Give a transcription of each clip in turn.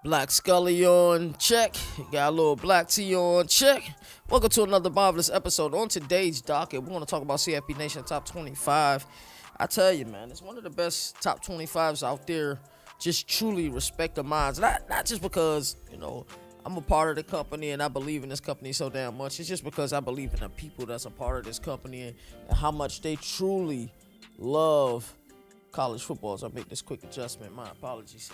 Black Scully on check. Got a little black tea on check. Welcome to another marvelous episode. On today's docket, we're going to talk about CFP Nation Top 25. I tell you, man, it's one of the best top 25s out there. Just truly respect the minds. Not just because, I'm a part of the company and I believe in this company so damn much. It's just because I believe in the people that's a part of this company and how much they truly love college football. So I make this quick adjustment. My apologies.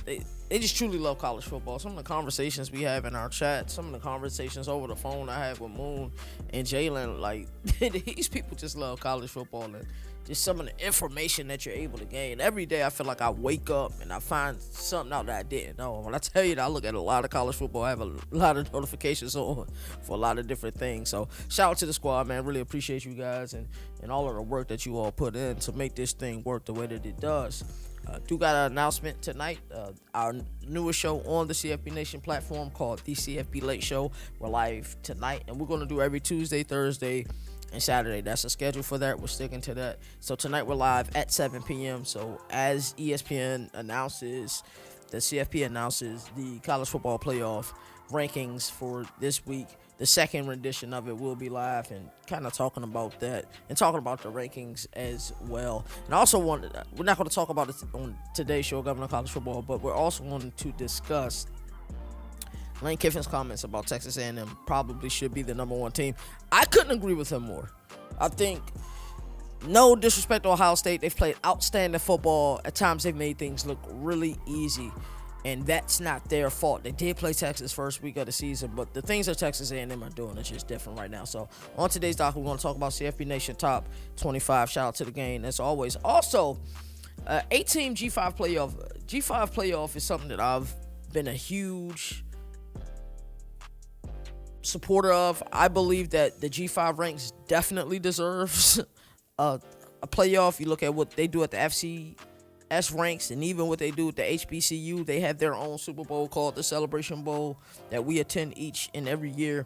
They just truly love college football. Some of the conversations we have in our chat, some of the conversations over the phone I have with Moon and Jalen, like, these people just love college football and just some of the information that you're able to gain. Every day I feel like I wake up and I find something out that I didn't know. When I tell you that I look at a lot of college football, I have a lot of notifications on for a lot of different things. So shout out to the squad, man. Really appreciate you guys and all of the work that you all put in to make this thing work the way that it does. Do got an announcement tonight. Our newest show on the CFB Nation platform called The CFB Late Show. We're live tonight, and we're going to do every Tuesday, Thursday, and Saturday. That's the schedule for that. We're sticking to that. So tonight we're live at 7 p.m. So as ESPN announces, the CFP announces the college football playoff rankings for this week, the second rendition of it will be live and kind of talking about that and talking about the rankings as well. And I also we're not going to talk about it on today's show, Governor of College Football, but we're also wanting to discuss Lane Kiffin's comments about Texas A&M probably should be the number one team. I couldn't agree with him more. I think, no disrespect to Ohio State, they've played outstanding football. At times they've made things look really easy. And that's not their fault. They did play Texas first week of the season, but the things that Texas A&M are doing is just different right now. So on today's doc, we're going to talk about CFP Nation Top 25. Shout out to the game as always. Also, 8-team G5 playoff. G5 playoff is something that I've been a huge supporter of. I believe that the G5 ranks definitely deserves a playoff. You look at what they do at the FCS ranks, and even what they do with the HBCU, they have their own Super Bowl called the Celebration Bowl that we attend each and every year.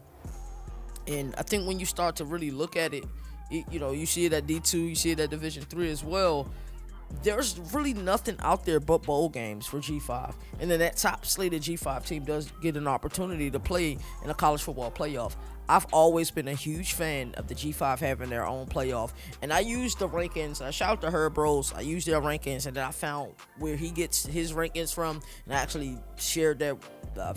And I think when you start to really look at it, you see it at D2, you see it at Division 3 as well. There's really nothing out there but bowl games for G5. And then that top slated G5 team does get an opportunity to play in a college football playoff. I've always been a huge fan of the G5 having their own playoff. And I used the rankings. I shout out to Herb Bros. I used their rankings, and then I found where he gets his rankings from. And I actually shared that,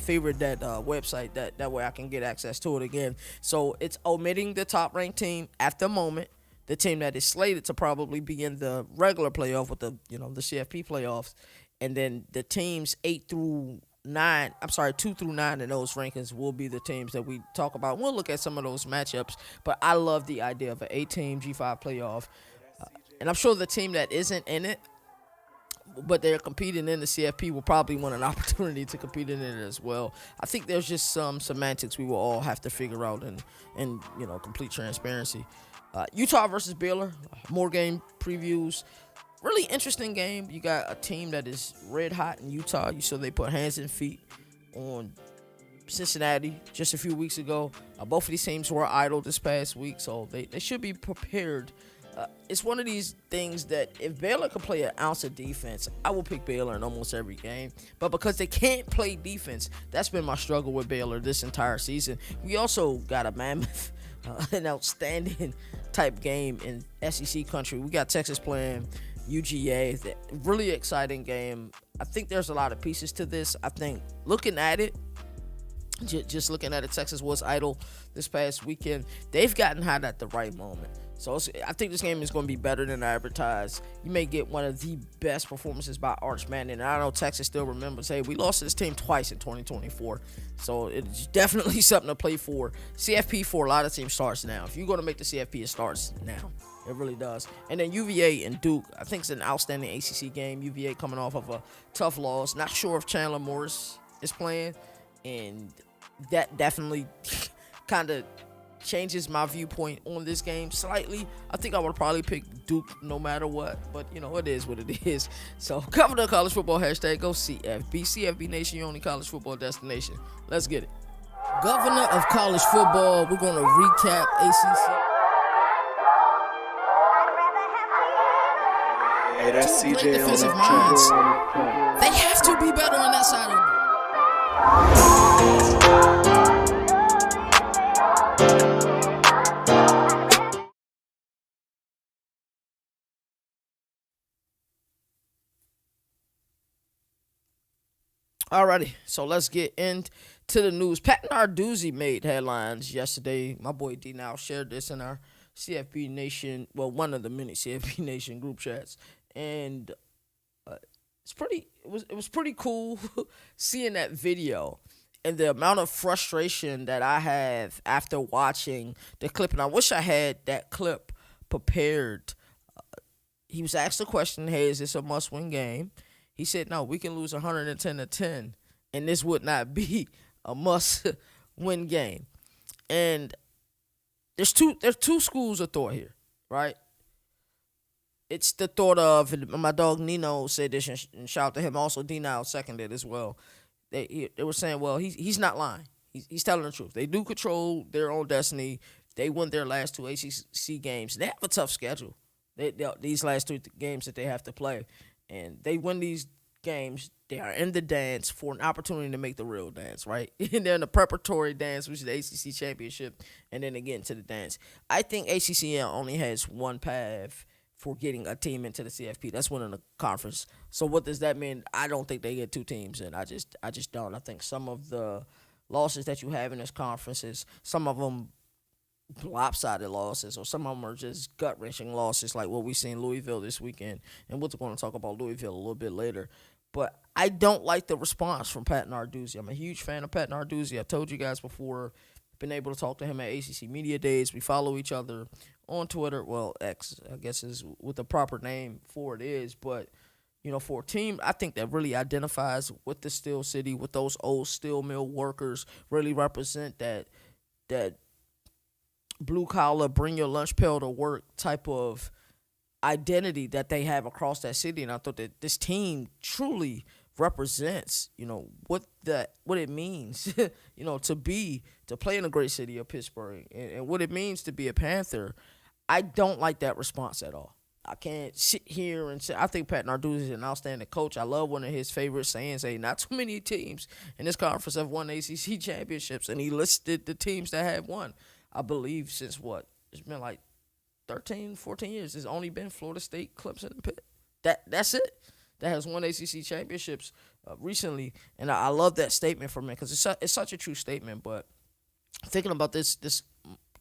favored that website. That way I can get access to it again. So it's omitting the top ranked team at the moment. The team that is slated to probably be in the regular playoff with the CFP playoffs. And then the teams 2 through 9 in those rankings will be the teams that we talk about. We'll look at some of those matchups, but I love the idea of an 8-team G5 playoff. And I'm sure the team that isn't in it, but they're competing in the CFP, will probably want an opportunity to compete in it as well. I think there's just some semantics we will all have to figure out in complete transparency. Utah versus Baylor, more game previews. Really interesting game. You got a team that is red hot in Utah. You saw they put hands and feet on Cincinnati just a few weeks ago. Both of these teams were idle this past week, so they should be prepared. It's one of these things that if Baylor could play an ounce of defense, I will pick Baylor in almost every game. But because they can't play defense, that's been my struggle with Baylor this entire season. We also got a mammoth, an outstanding type game in SEC country. We got Texas playing UGA. Really exciting game. I think there's a lot of pieces to this. I think looking at it, just looking at it, Texas was idle this past weekend. They've gotten hot at the right moment. So I think this game is going to be better than advertised. You may get one of the best performances by Arch Manning. And I know Texas still remembers, hey, we lost to this team twice in 2024. So it's definitely something to play for. CFP for a lot of teams starts now. If you're going to make the CFP, it starts now. It really does. And then UVA and Duke, I think it's an outstanding ACC game. UVA coming off of a tough loss. Not sure if Chandler Morris is playing. And that definitely kind of changes my viewpoint on this game slightly. I think I would probably pick Duke no matter what, but it is what it is. So cover the college football hashtag, go CFB. CFB Nation, your only college football destination. Let's get it. Governor of college football, we're going to recap ACC. Hey, that's two great CJ on defensive the track. minds. They have to be better on that side of the Alrighty, so let's get into the news. Pat Narduzzi made headlines yesterday. My boy D now shared this in our CFB Nation, well, one of the many CFB Nation group chats, and it was pretty cool seeing that video and the amount of frustration that I have after watching the clip. And I wish I had that clip prepared. He was asked the question, "Hey, is this a must-win game?" He said, "No, we can lose 110-10, and this would not be a must-win game." And there's two schools of thought here, right? It's the thought of, and my dog Nino said this, and shout out to him. Also, D now seconded as well. They were saying, well, he's not lying. He's telling the truth. They do control their own destiny. They won their last two ACC games. They have a tough schedule. These last two games that they have to play, and they win these games. They are in the dance for an opportunity to make the real dance, right? And they're in the preparatory dance, which is the ACC championship, and then they get into the dance. I think ACCL only has one path for getting a team into the CFP. That's winning the conference. So what does that mean? I don't think they get two teams in. I just don't. I think some of the losses that you have in this conference, some of them lopsided losses, or some of them are just gut-wrenching losses, like what we seen Louisville this weekend. And we're going to talk about Louisville a little bit later. But I don't like the response from Pat Narduzzi. I'm a huge fan of Pat Narduzzi. I've told you guys before, been able to talk to him at ACC Media Days. We follow each other on Twitter. Well, X, I guess, is what the proper name for it is. But, for a team, I think that really identifies with the Steel City, with those old steel mill workers, really represent that blue-collar, bring-your-lunch-pail to work type of identity that they have across that city. And I thought that this team truly represents, what it means, to play in a great city of Pittsburgh, and what it means to be a Panther. I don't like that response at all. I can't sit here and say, I think Pat Narduzzi is an outstanding coach. I love one of his favorite sayings, not too many teams in this conference have won ACC championships, and he listed the teams that have won. I believe since what? It's been like 13, 14 years. There's only been Florida State, Clemson, and Pitt. That's it. That has won ACC championships recently, and I love that statement from him because it's such a true statement. But thinking about this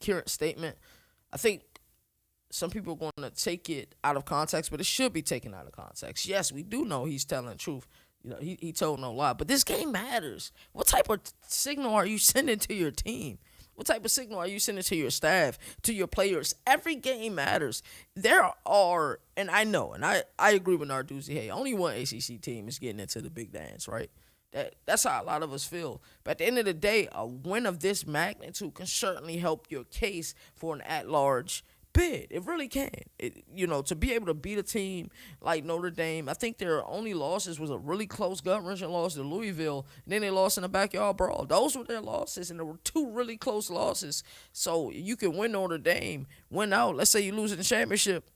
current statement, I think some people are going to take it out of context, but it should be taken out of context. Yes, we do know he's telling the truth. He told no lie, but this game matters. What type of signal are you sending to your team? What type of signal are you sending to your staff, to your players? Every game matters. There are, and I know, and I agree with Narduzzi, hey, only one ACC team is getting into the big dance, right? That's how a lot of us feel. But at the end of the day, a win of this magnitude can certainly help your case for an at-large bid. It really can. To be able to beat a team like Notre Dame, I think their only losses was a really close gut-wrenching loss to Louisville, and then they lost in the backyard brawl. Those were their losses, and there were two really close losses. So you can win Notre Dame, win out. Let's say you lose in the championship.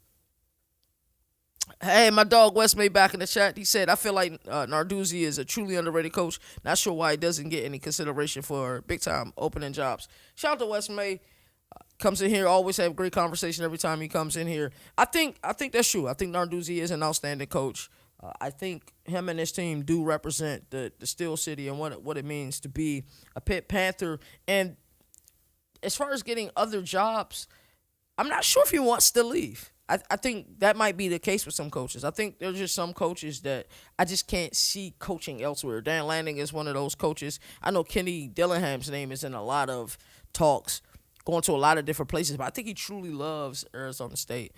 Hey, my dog Wes May back in the chat. He said, I feel like Narduzzi is a truly underrated coach. Not sure why he doesn't get any consideration for big-time opening jobs. Shout out to Wes May. Comes in here, always have great conversation every time he comes in here. I think that's true. I think Narduzzi is an outstanding coach. I think him and his team do represent the Steel City and what it means to be a Pitt Panther. And as far as getting other jobs, I'm not sure if he wants to leave. I think that might be the case with some coaches. I think there's just some coaches that I just can't see coaching elsewhere. Dan Lanning is one of those coaches. I know Kenny Dillingham's name is in a lot of talks, going to a lot of different places, but I think he truly loves Arizona State.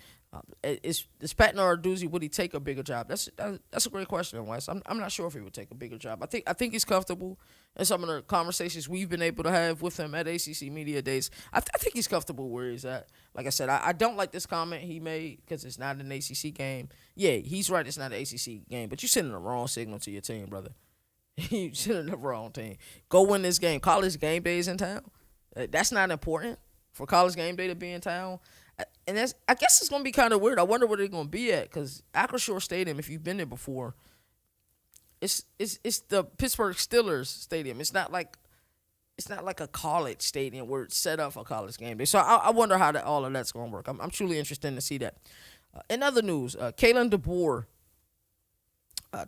Is Pat Narduzzi, would he take a bigger job? That's a great question, Wes. I'm not sure if he would take a bigger job. I think he's comfortable in some of the conversations we've been able to have with him at ACC Media Days. I think he's comfortable where he's at. Like I said, I don't like this comment he made because it's not an ACC game. Yeah, he's right, it's not an ACC game, but you're sending the wrong signal to your team, brother. You're sending the wrong team. Go win this game. College game day is in town. That's not important for College game day to be in town. And I guess it's gonna be kind of weird. I wonder where they're gonna be at because Acrisure Stadium, if you've been there before, it's the Pittsburgh Steelers stadium. It's not like a college stadium where it's set up for college game day. So I wonder how all of that's gonna work. I'm truly interested to see that. In other news, Kalen DeBoer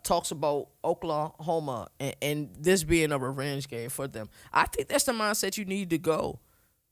talks about Oklahoma and this being a revenge game for them. I think that's the mindset you need to go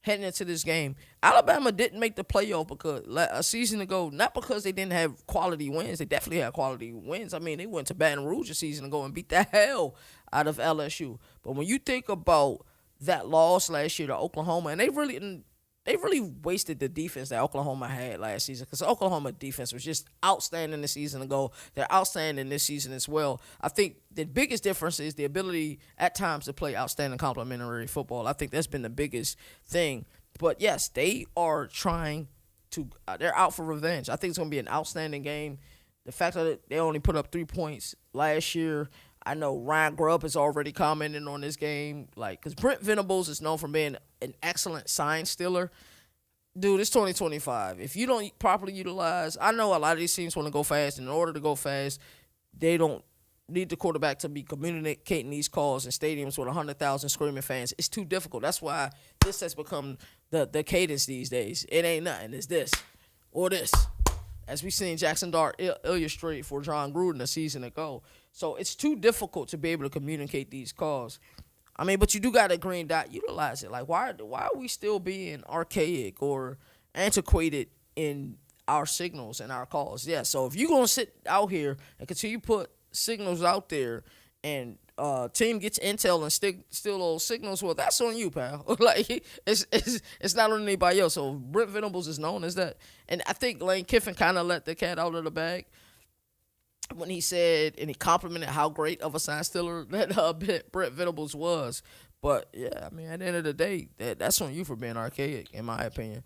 heading into this game. Alabama didn't make the playoff because a season ago, not because they didn't have quality wins. They definitely had quality wins. I mean, they went to Baton Rouge a season ago and beat the hell out of LSU. But when you think about that loss last year to Oklahoma, and they really wasted the defense that Oklahoma had last season because the Oklahoma defense was just outstanding the season ago. They're outstanding this season as well. I think the biggest difference is the ability at times to play outstanding complementary football. I think that's been the biggest thing. But, yes, they are trying to they're out for revenge. I think it's going to be an outstanding game. The fact that they only put up 3 points last year, I know Ryan Grubb has already commented on this game, because Brent Venables is known for being an excellent sign stealer. Dude, it's 2025. If you don't properly utilize, I know a lot of these teams want to go fast. And in order to go fast, they don't need the quarterback to be communicating these calls in stadiums with 100,000 screaming fans. It's too difficult. That's why this has become the cadence these days. It ain't nothing. It's this or this. As we seen Jackson Dart illustrate for John Gruden a season ago. So it's too difficult to be able to communicate these calls. I mean, but you do got a green dot. Utilize it. Why are we still being archaic or antiquated in our signals and our calls? Yeah, so if you're going to sit out here and continue to put signals out there and team gets intel and steal those signals, well, that's on you, pal. It's not on anybody else. So Brent Venables is known as that. And I think Lane Kiffin kind of let the cat out of the bag when he said, and he complimented how great of a sign stealer that Brent Venables was. But, yeah, I mean, at the end of the day, that's on you for being archaic, in my opinion.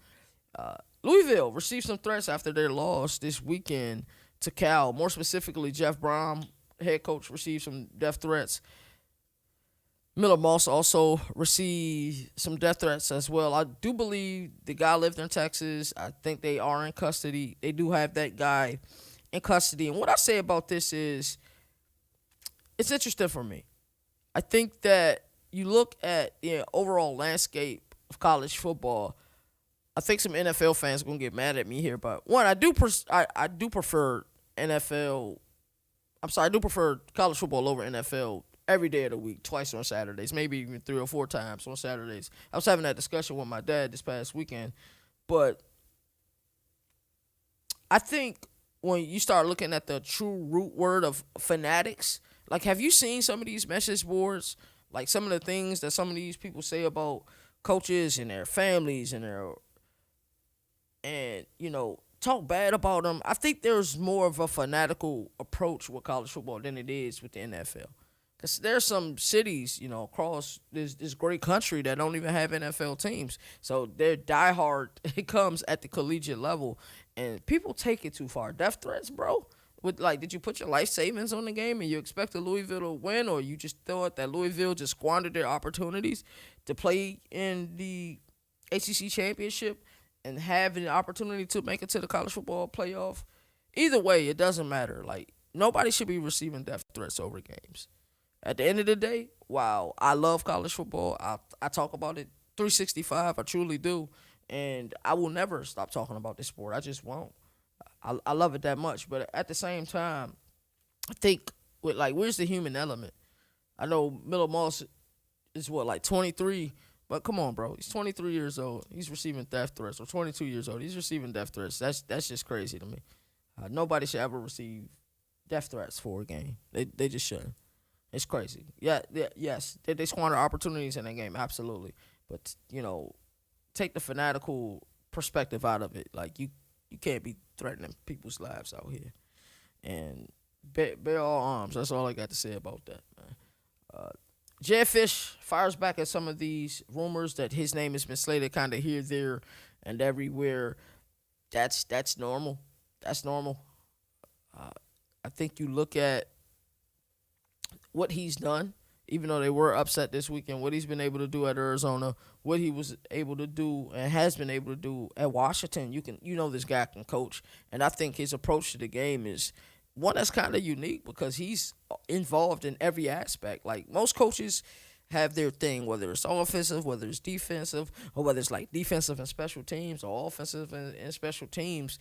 Louisville received some threats after their loss this weekend to Cal. More specifically, Jeff Brom, head coach, received some death threats. Miller Moss also received some death threats as well. I do believe the guy lived in Texas. I think they are in custody. They do have that guy in custody. And what I say about this is it's interesting for me. I think that you look at the overall landscape of college football. I think some NFL fans are going to get mad at me here. But, one, I do prefer NFL. I do prefer college football over NFL every day of the week, twice on Saturdays, maybe even 3 or 4 times on Saturdays. I was having that discussion with my dad this past weekend. But I think when you start looking at the true root word of fanatics, have you seen some of these message boards? Some of the things that some of these people say about coaches and their families and talk bad about them. I think there's more of a fanatical approach with college football than it is with the NFL. Because there's some cities, across this great country that don't even have NFL teams. So they're diehard. It comes at the collegiate level. And people take it too far. Death threats, bro. Did you put your life savings on the game and you expect Louisville to win, or you just thought that Louisville just squandered their opportunities to play in the ACC championship and have an opportunity to make it to the college football playoff? Either way, it doesn't matter. Nobody should be receiving death threats over games. At the end of the day, wow, I love college football. I talk about it 365. I truly do. And I will never stop talking about this sport. I just won't. I love it that much. But at the same time, I think where's the human element? I know Miller Moss is 23, but come on, bro. He's 23 years old. He's receiving death threats. Or 22 years old. He's receiving death threats. That's just crazy to me. Nobody should ever receive death threats for a game. They just shouldn't. It's crazy. Yes. They squander opportunities in that game, absolutely. But, take the fanatical perspective out of it. You can't be threatening people's lives out here. And bear all arms. That's all I got to say about that, man. Jedd Fisch fires back at some of these rumors that his name has been slated kind of here, there, and everywhere. That's normal. That's normal. I think you look at what he's done, even though they were upset this weekend, what he's been able to do at Arizona, what he was able to do and has been able to do at Washington. This guy can coach, and I think his approach to the game is one that's kind of unique because he's involved in every aspect. Like most coaches have their thing, whether it's offensive, whether it's defensive, or whether it's like defensive and special teams or offensive and special teams.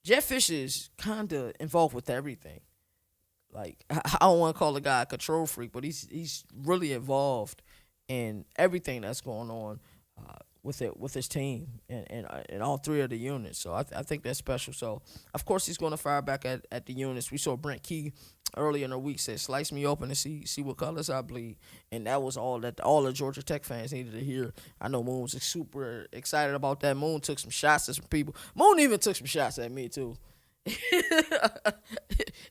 Jedd Fisch is kind of involved with everything. Like I don't want to call the guy a control freak, but he's really involved in everything that's going on with his team and all three of the units. So I think that's special. So of course he's going to fire back at the units. We saw Brent Key early in the week said, "Slice me open and see what colors I bleed," and that was all the Georgia Tech fans needed to hear. I know Moon was super excited about that. Moon took some shots at some people. Moon even took some shots at me too.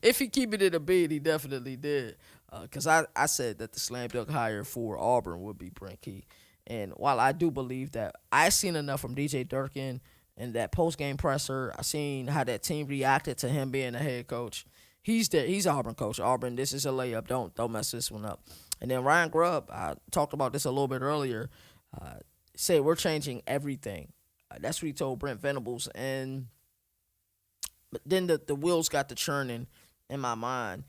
If he keep it in a bid, he definitely did. Because I said that the slam dunk hire for Auburn would be Brent Key. And while I do believe that, I seen enough from DJ Durkin and that post-game presser. I seen how that team reacted to him being the head coach. He's Auburn coach. Auburn, this is a layup. Don't mess this one up. And then Ryan Grubb, I talked about this a little bit earlier, said we're changing everything. That's what he told Brent Venables. But then the wheels got to churning in my mind.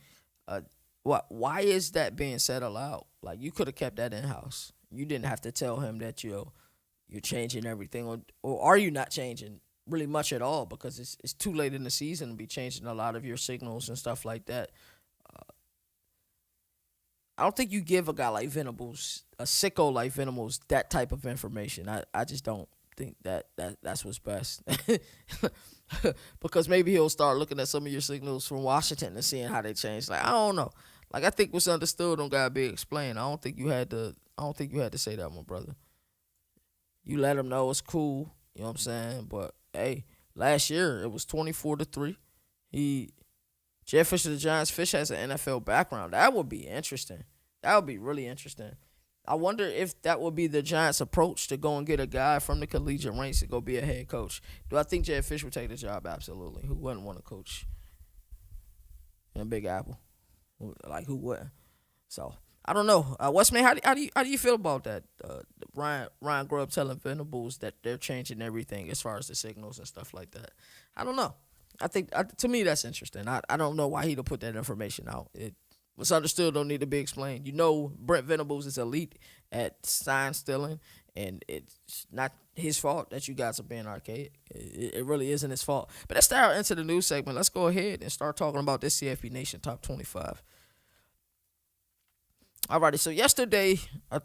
Why is that being said aloud? Like, you could have kept that in-house. You didn't have to tell him that you're changing everything. Or are you not changing really much at all? Because it's too late in the season to be changing a lot of your signals and stuff like that. I don't think you give a guy like Venables, a sicko like Venables, that type of information. I just don't think that's what's best. Because maybe he'll start looking at some of your signals from Washington and seeing how they change. Like, I don't know. Like, I think what's understood don't gotta be explained. I don't think you had to say that, my brother. You let him know it's cool. You know what I'm saying? But hey, last year it was 24-3. Jedd Fisch of the Giants. Fisch has an NFL background. That would be interesting. That would be really interesting. I wonder if that would be the Giants' approach to go and get a guy from the collegiate ranks to go be a head coach. Do I think Jedd Fisch would take the job? Absolutely. Who wouldn't want to coach in a Big Apple? Like, who wouldn't? So I don't know. Westman, how do you feel about that? Ryan Grubb telling Venables that they're changing everything as far as the signals and stuff like that. I don't know. I think to me that's interesting. I don't know why he'd put that information out. What's understood don't need to be explained. Brent Venables is elite at sign stealing, and it's not his fault that you guys are being archaic. It really isn't his fault. But let's start into the news segment. Let's go ahead and start talking about this CFB Nation Top 25. Alrighty, so yesterday I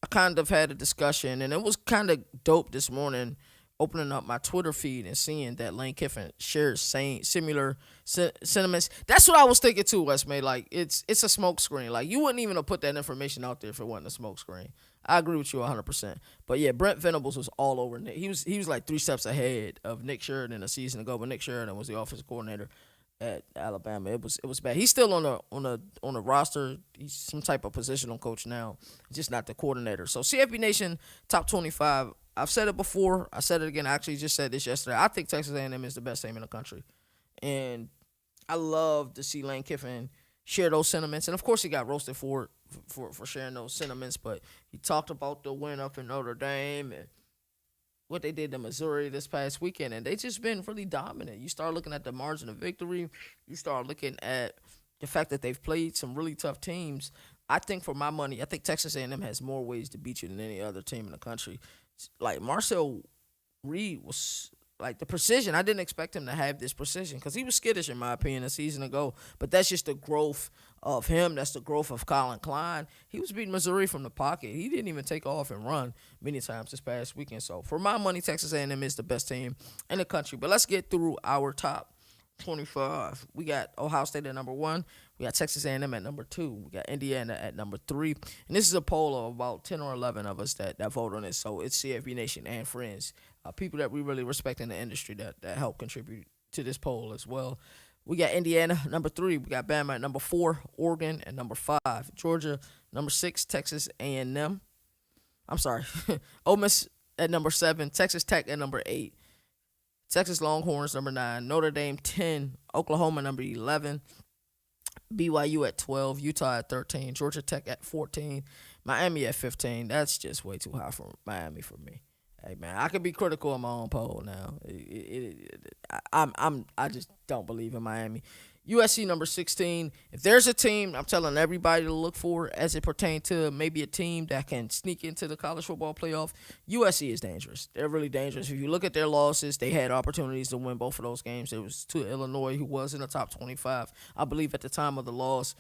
kind of had a discussion, and it was kind of dope this morning, opening up my Twitter feed and seeing that Lane Kiffin shares similar sentiments. That's what I was thinking too, Westmay. Like, it's a smoke screen. Like, you wouldn't even have put that information out there if it wasn't a smoke screen. I agree with you 100%. But yeah, Brent Venables was all over Nick. He was like 3 steps ahead of Nick Sheridan a season ago, but Nick Sheridan was the offensive coordinator at Alabama. It was bad. He's still on the roster. He's some type of positional coach now, just not the coordinator. So CFB Nation Top 25. I've said it before. I said it again. I actually just said this yesterday. I think Texas A&M is the best team in the country. And I love to see Lane Kiffin share those sentiments. And, of course, he got roasted for sharing those sentiments. But he talked about the win up in Notre Dame and what they did to Missouri this past weekend. And they just been really dominant. You start looking at the margin of victory. You start looking at the fact that they've played some really tough teams. I think for my money, I think Texas A&M has more ways to beat you than any other team in the country. Like, Marcel Reed was, like, the precision. I didn't expect him to have this precision because he was skittish, in my opinion, a season ago. But that's just the growth of him. That's the growth of Colin Klein. He was beating Missouri from the pocket. He didn't even take off and run many times this past weekend. So, for my money, Texas A&M is the best team in the country. But let's get through our top 25. We got Ohio State at number 1. We got Texas A&M at number 2. We got Indiana at number 3. And this is a poll of about 10 or 11 of us that vote on this. So it's CFB Nation and friends, people that we really respect in the industry that help contribute to this poll as well. We got Indiana number 3. We got Bama at number 4. Oregon at number 5. Georgia number 6. Texas A&M. I'm sorry. Ole Miss at number 7. Texas Tech at number 8. Texas Longhorns number 9. Notre Dame 10. Oklahoma number 11. BYU at 12, Utah at 13, Georgia Tech at 14, Miami at 15. That's just way too high for Miami for me. Hey man, I could be critical of my own poll now. I just don't believe in Miami. USC number 16. If there's a team I'm telling everybody to look for as it pertains to maybe a team that can sneak into the college football playoff, USC is dangerous. They're really dangerous. If you look at their losses, they had opportunities to win both of those games. It was to Illinois, who was in the top 25, I believe, at the time of the loss.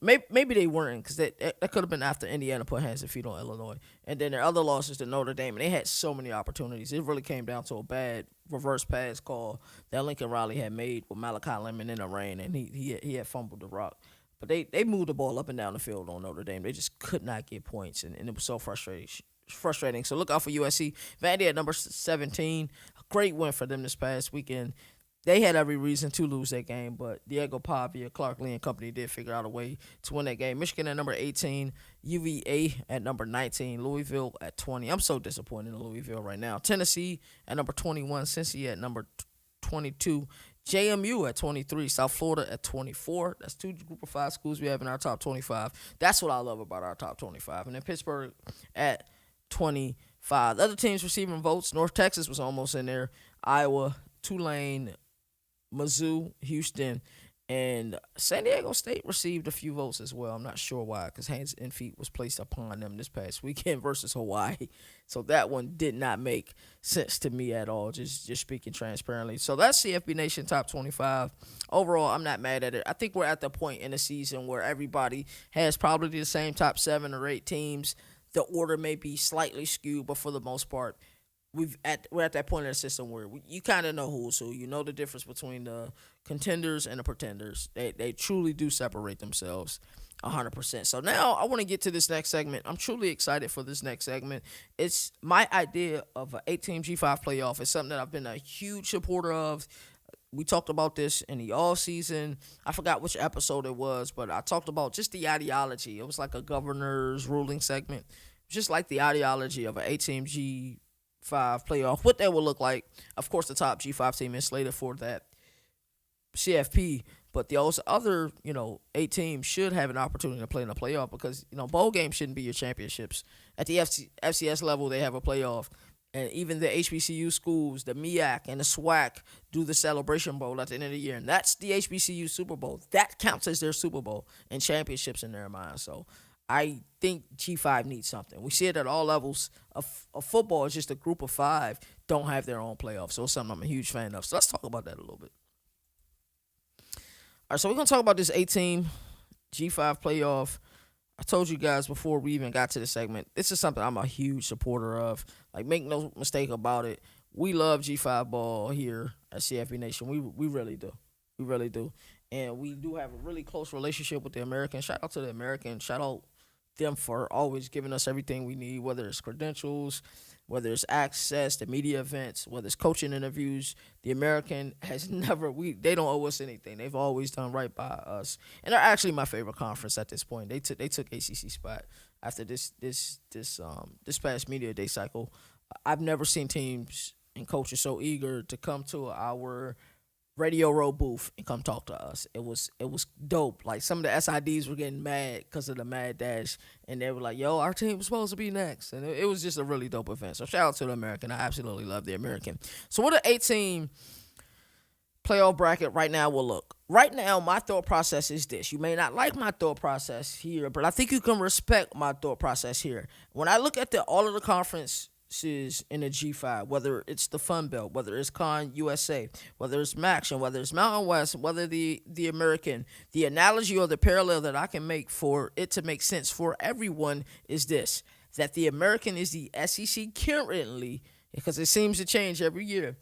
Maybe they weren't, because that could have been after Indiana put hands and feet on Illinois. And then their other losses to Notre Dame, and they had so many opportunities. It really came down to a bad reverse pass call that Lincoln Riley had made with Malachi Lemon in the rain, and he had fumbled the rock. But they moved the ball up and down the field on Notre Dame. They just could not get points, and it was so frustrating. So look out for USC. Vandy at number 17. A great win for them this past weekend. They had every reason to lose that game, but Diego Pavia, Clark Lee, and company did figure out a way to win that game. Michigan at number 18, UVA at number 19, Louisville at 20. I'm so disappointed in Louisville right now. Tennessee at number 21, Cincy at number 22, JMU at 23, South Florida at 24. That's two group of five schools we have in our top 25. That's what I love about our top 25. And then Pittsburgh at 25. The other teams receiving votes, North Texas was almost in there, Iowa, Tulane, Mizzou, Houston, and San Diego State received a few votes as well. I'm not sure why, because hands and feet was placed upon them this past weekend versus Hawaii. So that one did not make sense to me at all, just speaking transparently. So that's CFB Nation Top 25. Overall, I'm not mad at it. I think we're at the point in the season where everybody has probably the same top 7 or 8 teams. The order may be slightly skewed, but for the most part, we're at that point in the system where you kind of know who's who. You know the difference between the contenders and the pretenders. They truly do separate themselves 100%. So now I want to get to this next segment. I'm truly excited for this next segment. It's my idea of an 8-team G5 playoff. It's something that I've been a huge supporter of. We talked about this in the all-season. I forgot which episode it was, but I talked about just the ideology. It was like a governor's ruling segment. Just like the ideology of an 8-team G5 playoff, what that will look like. Of course, the top G5 team is slated for that CFP, but the other 8 teams should have an opportunity to play in the playoff, because bowl games shouldn't be your championships. At the FCS level, they have a playoff, and even the HBCU schools, the MEAC and the SWAC, do the Celebration Bowl at the end of the year, and that's the HBCU Super Bowl. That counts as their Super Bowl and championships in their mind. So I think G5 needs something. We see it at all levels of football. It's just a group of 5 don't have their own playoff. So it's something I'm a huge fan of. So let's talk about that a little bit. All right, so we're going to talk about this 8-team G5 playoff. I told you guys before we even got to the segment, this is something I'm a huge supporter of. Like, make no mistake about it. We love G5 ball here at CFB Nation. We really do. We really do. And we do have a really close relationship with the American. Shout out to the American. Shout out them for always giving us everything we need, whether it's credentials, whether it's access to media events, whether it's coaching interviews. The American has never, they don't owe us anything. They've always done right by us. And they're actually my favorite conference at this point. They took ACC spot after this past media day cycle. I've never seen teams and coaches so eager to come to our Radio Row booth and come talk to us. It was dope. Like, some of the SIDs were getting mad because of the Mad Dash, and they were like, yo, our team was supposed to be next. And it was just a really dope event. So shout out to the American. I absolutely love the American. So what an 8-team playoff bracket right now will look. Right now, my thought process is this. You may not like my thought process here, but I think you can respect my thought process here. When I look at all of the conferences in the G5, whether it's the Fun Belt, whether it's Con USA, whether it's Maction, whether it's Mountain West, whether the American, the analogy or the parallel that I can make for it to make sense for everyone is this, that the American is the SEC currently, because it seems to change every year,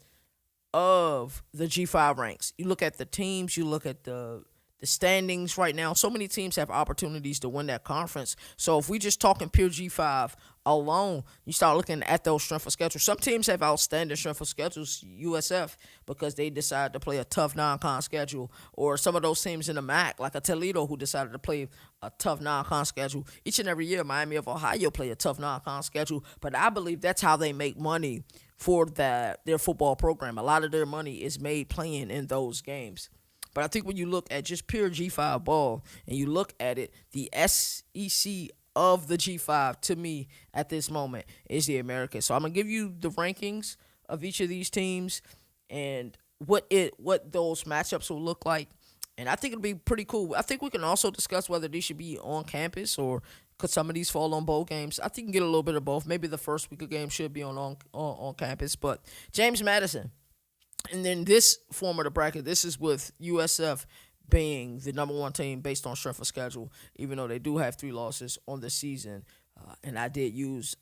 of the G5 ranks. You look at the teams, you look at the standings right now. So many teams have opportunities to win that conference. So if we just talking pure G5 alone, you start looking at those strength of schedules. Some teams have outstanding strength of schedules, USF, because they decided to play a tough non-con schedule. Or some of those teams in the MAC, like a Toledo, who decided to play a tough non-con schedule. Each and every year, Miami of Ohio play a tough non-con schedule. But I believe that's how they make money for their football program. A lot of their money is made playing in those games. But I think when you look at just pure G5 ball and you look at it, the SEC of the G5 to me at this moment is the American. So I'm gonna give you the rankings of each of these teams and what those matchups will look like. And I think it'll be pretty cool. I think we can also discuss whether these should be on campus or could some of these fall on bowl games. I think you can get a little bit of both. Maybe the first week of games should be on campus. But James Madison. And then this form of the bracket, this is with USF being the number one team based on strength of schedule, even though they do have 3 losses on the season. And I did use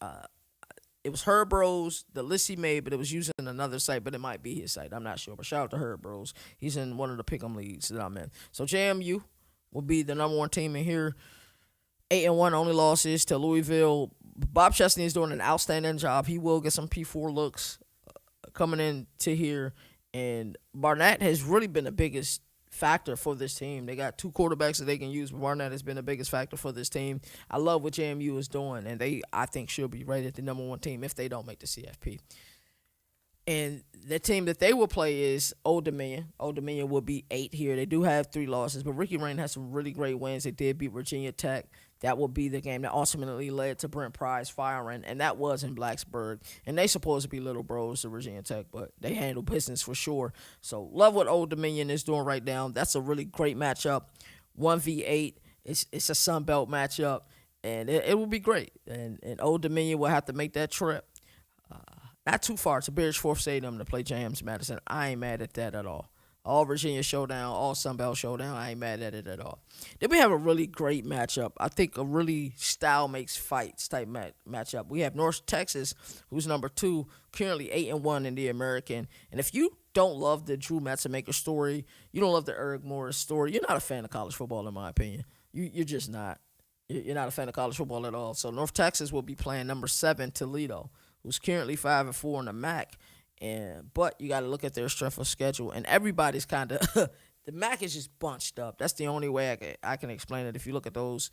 it was Herb Bros, the list he made, but it was using another site, but it might be his site. I'm not sure. But shout out to Herb Bros. He's in one of the pick'em leagues that I'm in. So JMU will be the number one team in here. 8-1, only losses to Louisville. Bob Chesney is doing an outstanding job. He will get some P4 looks coming into here. And Barnett has really been the biggest factor for this team. They got 2 quarterbacks that they can use, but Barnett has been the biggest factor for this team. I love what JMU is doing, and I think should be rated the number one team if they don't make the CFP. And the team that they will play is Old Dominion. Old Dominion will be 8 here. They do have 3 losses, but Ricky Rain has some really great wins. They did beat Virginia Tech. That will be the game that ultimately led to Brent Pryce firing, and that was in Blacksburg. And they supposed to be little bros to Virginia Tech, but they handle business for sure. So love what Old Dominion is doing right now. That's a really great matchup. 1v8. It's a Sun Belt matchup, and it will be great. And Old Dominion will have to make that trip. Not too far to Bears Fourth Stadium to play James Madison. I ain't mad at that at all. All Virginia showdown, all Sun Belt showdown. I ain't mad at it at all. Then we have a really great matchup. I think a really style makes fights type matchup. We have North Texas, who's number 2, currently 8-1 in the American. And if you don't love the Drew Matzemaker story, you don't love the Eric Morris story, you're not a fan of college football, in my opinion. You're just not. You're not a fan of college football at all. So North Texas will be playing number 7, Toledo, who's currently 5-4 in the MAC. But you got to look at their strength of schedule, and everybody's kind of the MAC is just bunched up. That's the only way I can explain it. If you look at those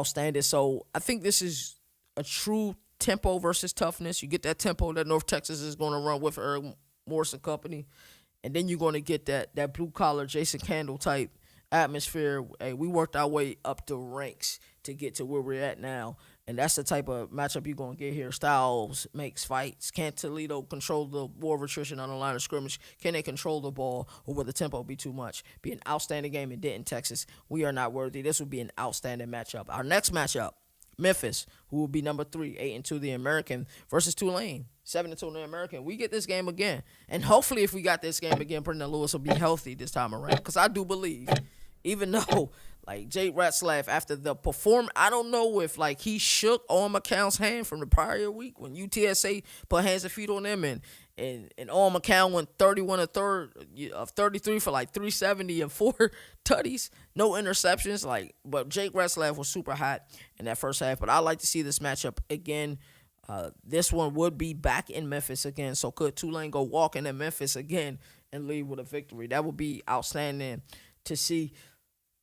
standards, so I think this is a true tempo versus toughness. You get that tempo that North Texas is going to run with Eric Morris and company, and then you're going to get that blue collar Jason Candle type atmosphere. Hey, we worked our way up the ranks to get to where we're at now. And that's the type of matchup you're going to get here. Styles makes fights. Can Toledo control the war of attrition on the line of scrimmage? Can they control the ball, or will the tempo be too much? Be an outstanding game in Denton, Texas. We are not worthy. This will be an outstanding matchup. Our next matchup, Memphis, who will be number 3, 8-2 the American, versus Tulane, 7-2 the American. We get this game again. And hopefully if we got this game again, Brendan Lewis will be healthy this time around. Because I do believe, even though like Jay Ratzlaff, after the perform, I don't know if like he shook Owen McCown's hand from the prior week when UTSA put hands and feet on them, and Owen McCown went 31 of 33 for like 370 and 4 tutties, no interceptions. But Jake Ratzlaff was super hot in that first half. But I like to see this matchup again. This one would be back in Memphis again. So could Tulane go walking in Memphis again and leave with a victory? That would be outstanding to see.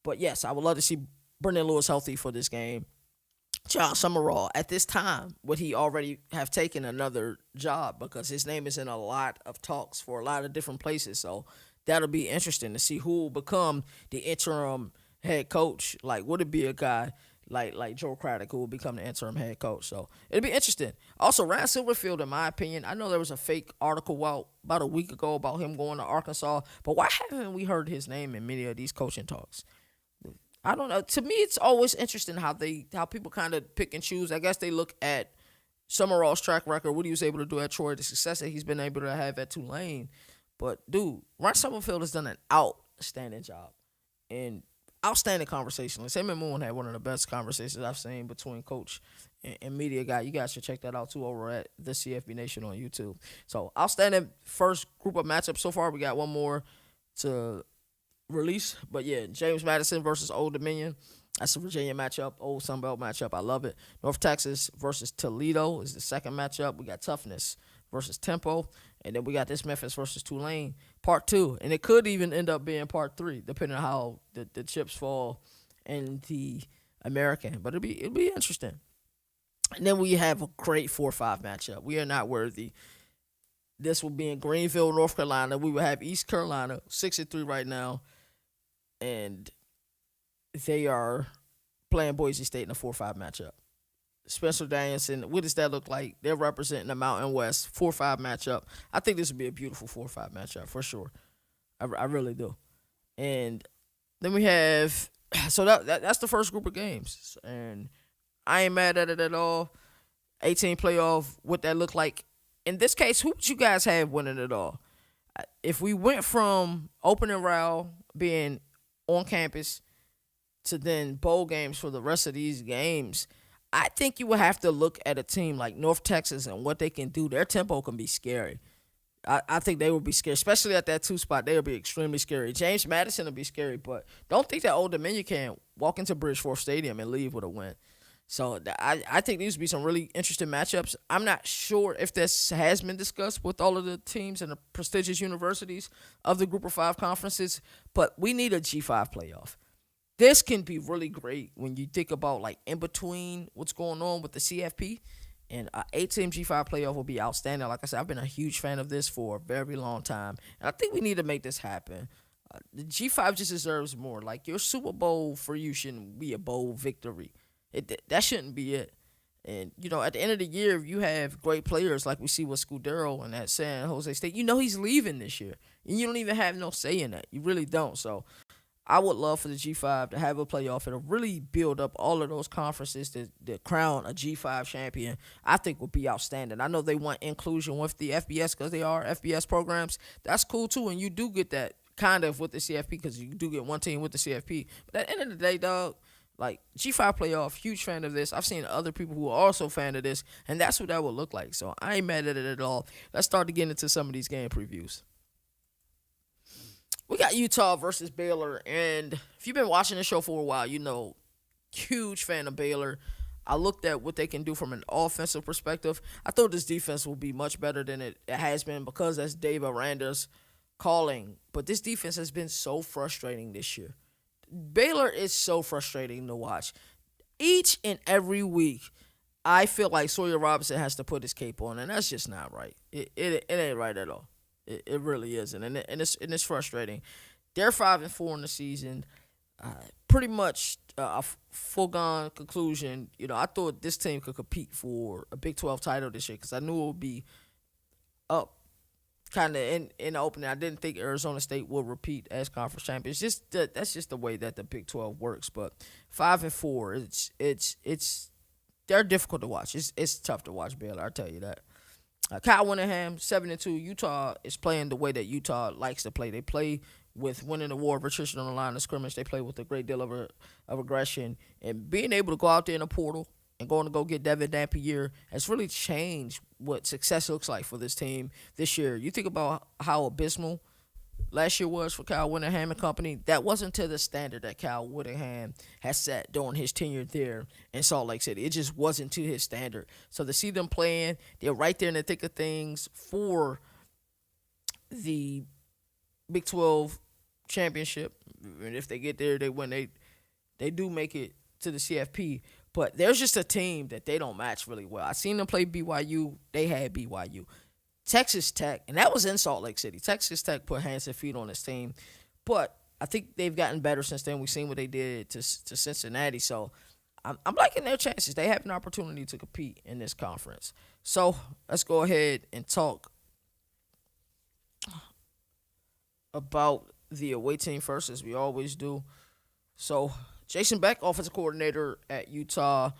But, yes, I would love to see Brendan Lewis healthy for this game. John Summerall, at this time, would he already have taken another job? Because his name is in a lot of talks for a lot of different places. So that'll be interesting to see who will become the interim head coach. Like, would it be a guy like Joe Craddock who will become the interim head coach? So it'll be interesting. Also, Ryan Silverfield, in my opinion, I know there was a fake article out about a week ago about him going to Arkansas. But why haven't we heard his name in many of these coaching talks? I don't know. To me, it's always interesting how people kind of pick and choose. I guess they look at Summerall's track record, what he was able to do at Troy, the success that he's been able to have at Tulane. But, dude, Ryan Summerfield has done an outstanding job and outstanding conversationalist. Him and Moon had one of the best conversations I've seen between coach and media guy. You guys should check that out, too, over at the CFB Nation on YouTube. So, outstanding first group of matchups so far. We got one more to release. But yeah, James Madison versus Old Dominion. That's a Virginia matchup, old Sun Belt matchup. I love it. North Texas versus Toledo is the second matchup. We got toughness versus tempo. And then we got this Memphis versus Tulane, part 2. And it could even end up being part 3, depending on how the chips fall in the American. But it'll be interesting. And then we have a great 4-5 matchup. We are not worthy. This will be in Greenville, North Carolina. We will have East Carolina 6-3 right now, and they are playing Boise State in a 4-5 matchup. Spencer Danielson, what does that look like? They're representing the Mountain West 4-5 matchup. I think this would be a beautiful 4-5 matchup for sure. I really do. And then we have so that's the first group of games, and I ain't mad at it at all. 18 playoff, what that look like. In this case, who would you guys have winning it all? If we went from opening round being on campus to then bowl games for the rest of these games, I think you would have to look at a team like North Texas and what they can do. Their tempo can be scary. I think they will be scary, especially at that 2 spot. They will be extremely scary. James Madison will be scary, but don't think that Old Dominion can walk into Bridgeport Stadium and leave with a win. So I think these would be some really interesting matchups. I'm not sure if this has been discussed with all of the teams and the prestigious universities of the Group of 5 conferences, but we need a G5 playoff. This can be really great when you think about like in between what's going on with the CFP, and an 8-team G5 playoff will be outstanding. Like I said, I've been a huge fan of this for a very long time, and I think we need to make this happen. The G5 just deserves more. Like your Super Bowl for you shouldn't be a bowl victory. That shouldn't be it. And, at the end of the year, if you have great players like we see with Scudero and at San Jose State, he's leaving this year. And you don't even have no say in that. You really don't. So I would love for the G5 to have a playoff. It'll really build up all of those conferences to crown a G5 champion. I think would be outstanding. I know they want inclusion with the FBS because they are FBS programs. That's cool, too. And you do get that kind of with the CFP because you do get one team with the CFP. But at the end of the day, dog, like, G5 playoff, huge fan of this. I've seen other people who are also fan of this, and that's what that would look like. So I ain't mad at it at all. Let's start to get into some of these game previews. We got Utah versus Baylor, and if you've been watching the show for a while, huge fan of Baylor. I looked at what they can do from an offensive perspective. I thought this defense will be much better than it has been because that's Dave Aranda's calling. But this defense has been so frustrating this year. Baylor is so frustrating to watch. Each and every week, I feel like Sawyer Robinson has to put his cape on, and that's just not right. It ain't right at all. It really isn't, and it's frustrating. They're 5-4 in the season, pretty much a foregone conclusion. I thought this team could compete for a Big 12 title this year because I knew it would be up kind of in the opening. I didn't think Arizona State would repeat as conference champions. That's just the way that the Big 12 works. But 5-4, it's they're difficult to watch. It's tough to watch Baylor. I tell you that. Kyle Whittingham 7-2. Utah is playing the way that Utah likes to play. They play with winning the war of attrition on the line of scrimmage. They play with a great deal of aggression, and being able to go out there in the portal and going to go get Devin Dampier has really changed what success looks like for this team this year. You think about how abysmal last year was for Kyle Whittingham and company. That wasn't to the standard that Kyle Whittingham has set during his tenure there in Salt Lake City. It just wasn't to his standard. So to see them playing, they're right there in the thick of things for the Big 12 championship. And if they get there, they win. They do make it to the CFP. But there's just a team that they don't match really well. I seen them play BYU. They had BYU. Texas Tech, and that was in Salt Lake City. Texas Tech put hands and feet on this team. But I think they've gotten better since then. We've seen what they did to Cincinnati. So I'm liking their chances. They have an opportunity to compete in this conference. So let's go ahead and talk about the away team first, as we always do. So Jason Beck, offensive coordinator at Utah.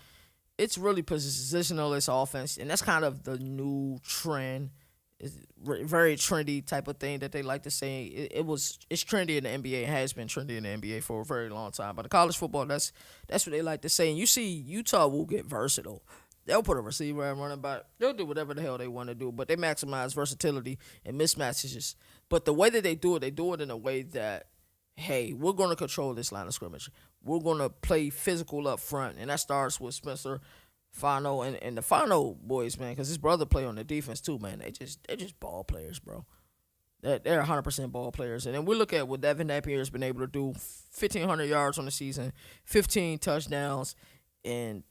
It's really positional, this offense, and that's kind of the new trend. It's very trendy type of thing that they like to say. It's trendy in the NBA. It has been trendy in the NBA for a very long time. But in college football, that's what they like to say. And you see Utah will get versatile. They'll put a receiver and running back. They'll do whatever the hell they want to do. But they maximize versatility and mismatches. But the way that they do it in a way that, hey, we're going to control this line of scrimmage. We're going to play physical up front. And that starts with Spencer Fano and the Fano boys, man, because his brother play on the defense too, man. They're just ball players, bro. They're 100% ball players. And then we look at what Devin Dampier has been able to do: 1,500 yards on the season, 15 touchdowns, and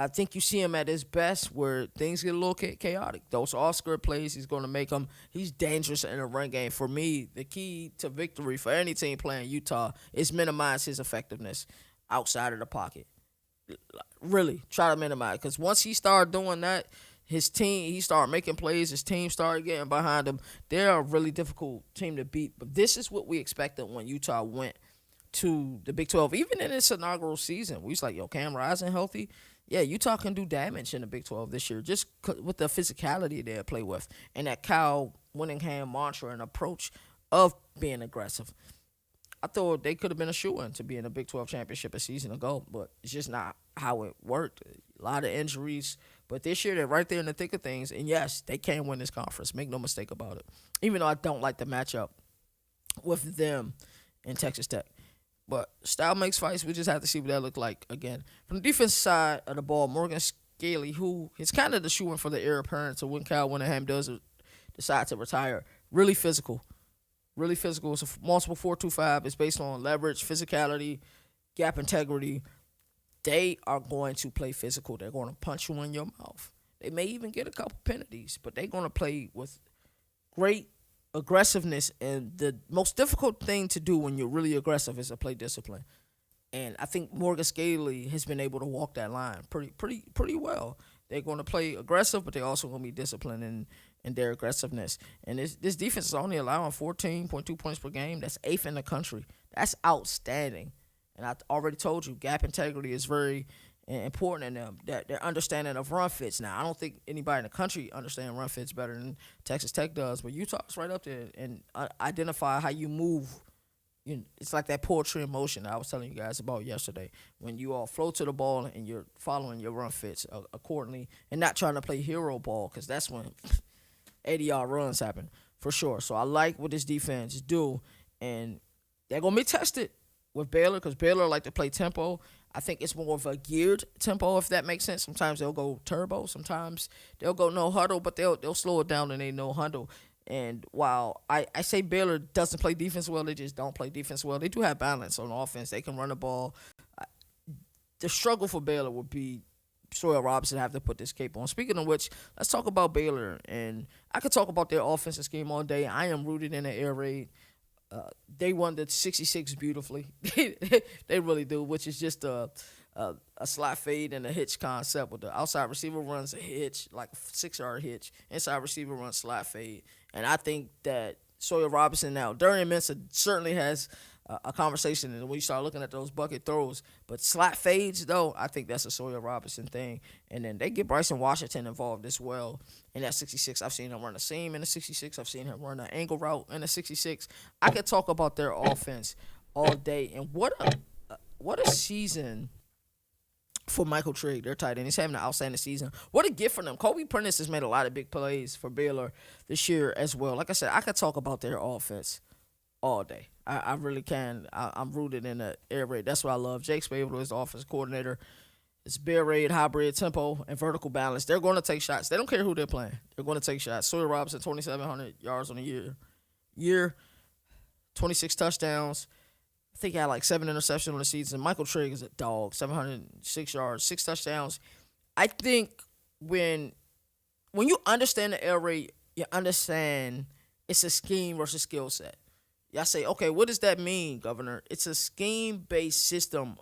I think you see him at his best where things get a little chaotic. Those Oscar plays, he's going to make them. He's dangerous in a run game. For me, the key to victory for any team playing Utah is minimize his effectiveness outside of the pocket. Really, try to minimize because once he started doing that, his team, he started making plays. His team started getting behind him. They're a really difficult team to beat. But this is what we expected when Utah went to the Big 12. Even in its inaugural season, we was like, yo, Cam Rising healthy? Yeah, Utah can do damage in the Big 12 this year just with the physicality they play with and that Kyle Winningham mantra and approach of being aggressive. I thought they could have been a shoo-in to be in the Big 12 championship a season ago, but it's just not how it worked. A lot of injuries, but this year they're right there in the thick of things, and yes, they can win this conference. Make no mistake about it. Even though I don't like the matchup with them and Texas Tech. But style makes fights. We just have to see what that look like again. From the defense side of the ball, Morgan Scaly, who is kind of the shoo-in for the heir apparent to when Kyle Winningham does decide to retire. Really physical. Really physical. It's a multiple 4-2-5. It's based on leverage, physicality, gap integrity. They are going to play physical. They're going to punch you in your mouth. They may even get a couple penalties, but they're going to play with great aggressiveness, and the most difficult thing to do when you're really aggressive is to play discipline. And I think Morgan Scaly has been able to walk that line pretty well. They're going to play aggressive, but they're also going to be disciplined in their aggressiveness. And this defense is only allowing 14.2 points per game. That's 8th in the country. That's outstanding. And I already told you, gap integrity is very important in them. That their understanding of run fits. Now, I don't think anybody in the country understands run fits better than Texas Tech does, but Utah's right up there and identify how you move. It's like that poetry in motion that I was telling you guys about yesterday. When you all flow to the ball and you're following your run fits accordingly and not trying to play hero ball, because that's when 80-yard runs happen for sure. So I like what this defense do, and they're going to be tested with Baylor because Baylor like to play tempo. I think it's more of a geared tempo, if that makes sense. Sometimes they'll go turbo. Sometimes they'll go no huddle, but they'll slow it down and they no huddle. And while I say Baylor doesn't play defense well, they just don't play defense well. They do have balance on offense. They can run the ball. The struggle for Baylor would be Sawyer Robertson have to put this cape on. Speaking of which, let's talk about Baylor. And I could talk about their offensive scheme all day. I am rooted in the air raid. They won the 66 beautifully. They really do, which is just a slot fade and a hitch concept. With the outside receiver runs a hitch, like a 6-yard hitch. Inside receiver runs slot fade. And I think that Sawyer Robertson now, Darian Mensah certainly has a conversation, and when you start looking at those bucket throws, but slot fades, though, I think that's a Sawyer Robertson thing. And then they get Bryson Washington involved as well in that 66. I've seen him run a seam in the 66. I've seen him run an angle route in the 66. I could talk about their offense all day. And what a season for Michael Trigg, their tight end. He's having an outstanding season. What a gift for them. Kobe Prentice has made a lot of big plays for Baylor this year as well. Like I said, I could talk about their offense all day. I really can. I'm rooted in the air raid. That's what I love. Jake Spavital is the offensive coordinator. It's bear raid, hybrid, tempo, and vertical balance. They're going to take shots. They don't care who they're playing. They're going to take shots. Sawyer Robinson, 2,700 yards on the year, 26 touchdowns. I think he had like 7 interceptions on the season. Michael Trigg is a dog, 706 yards, 6 touchdowns. I think when you understand the air raid, you understand it's a scheme versus skill set. Y'all say, okay, what does that mean, Governor? It's a scheme-based system.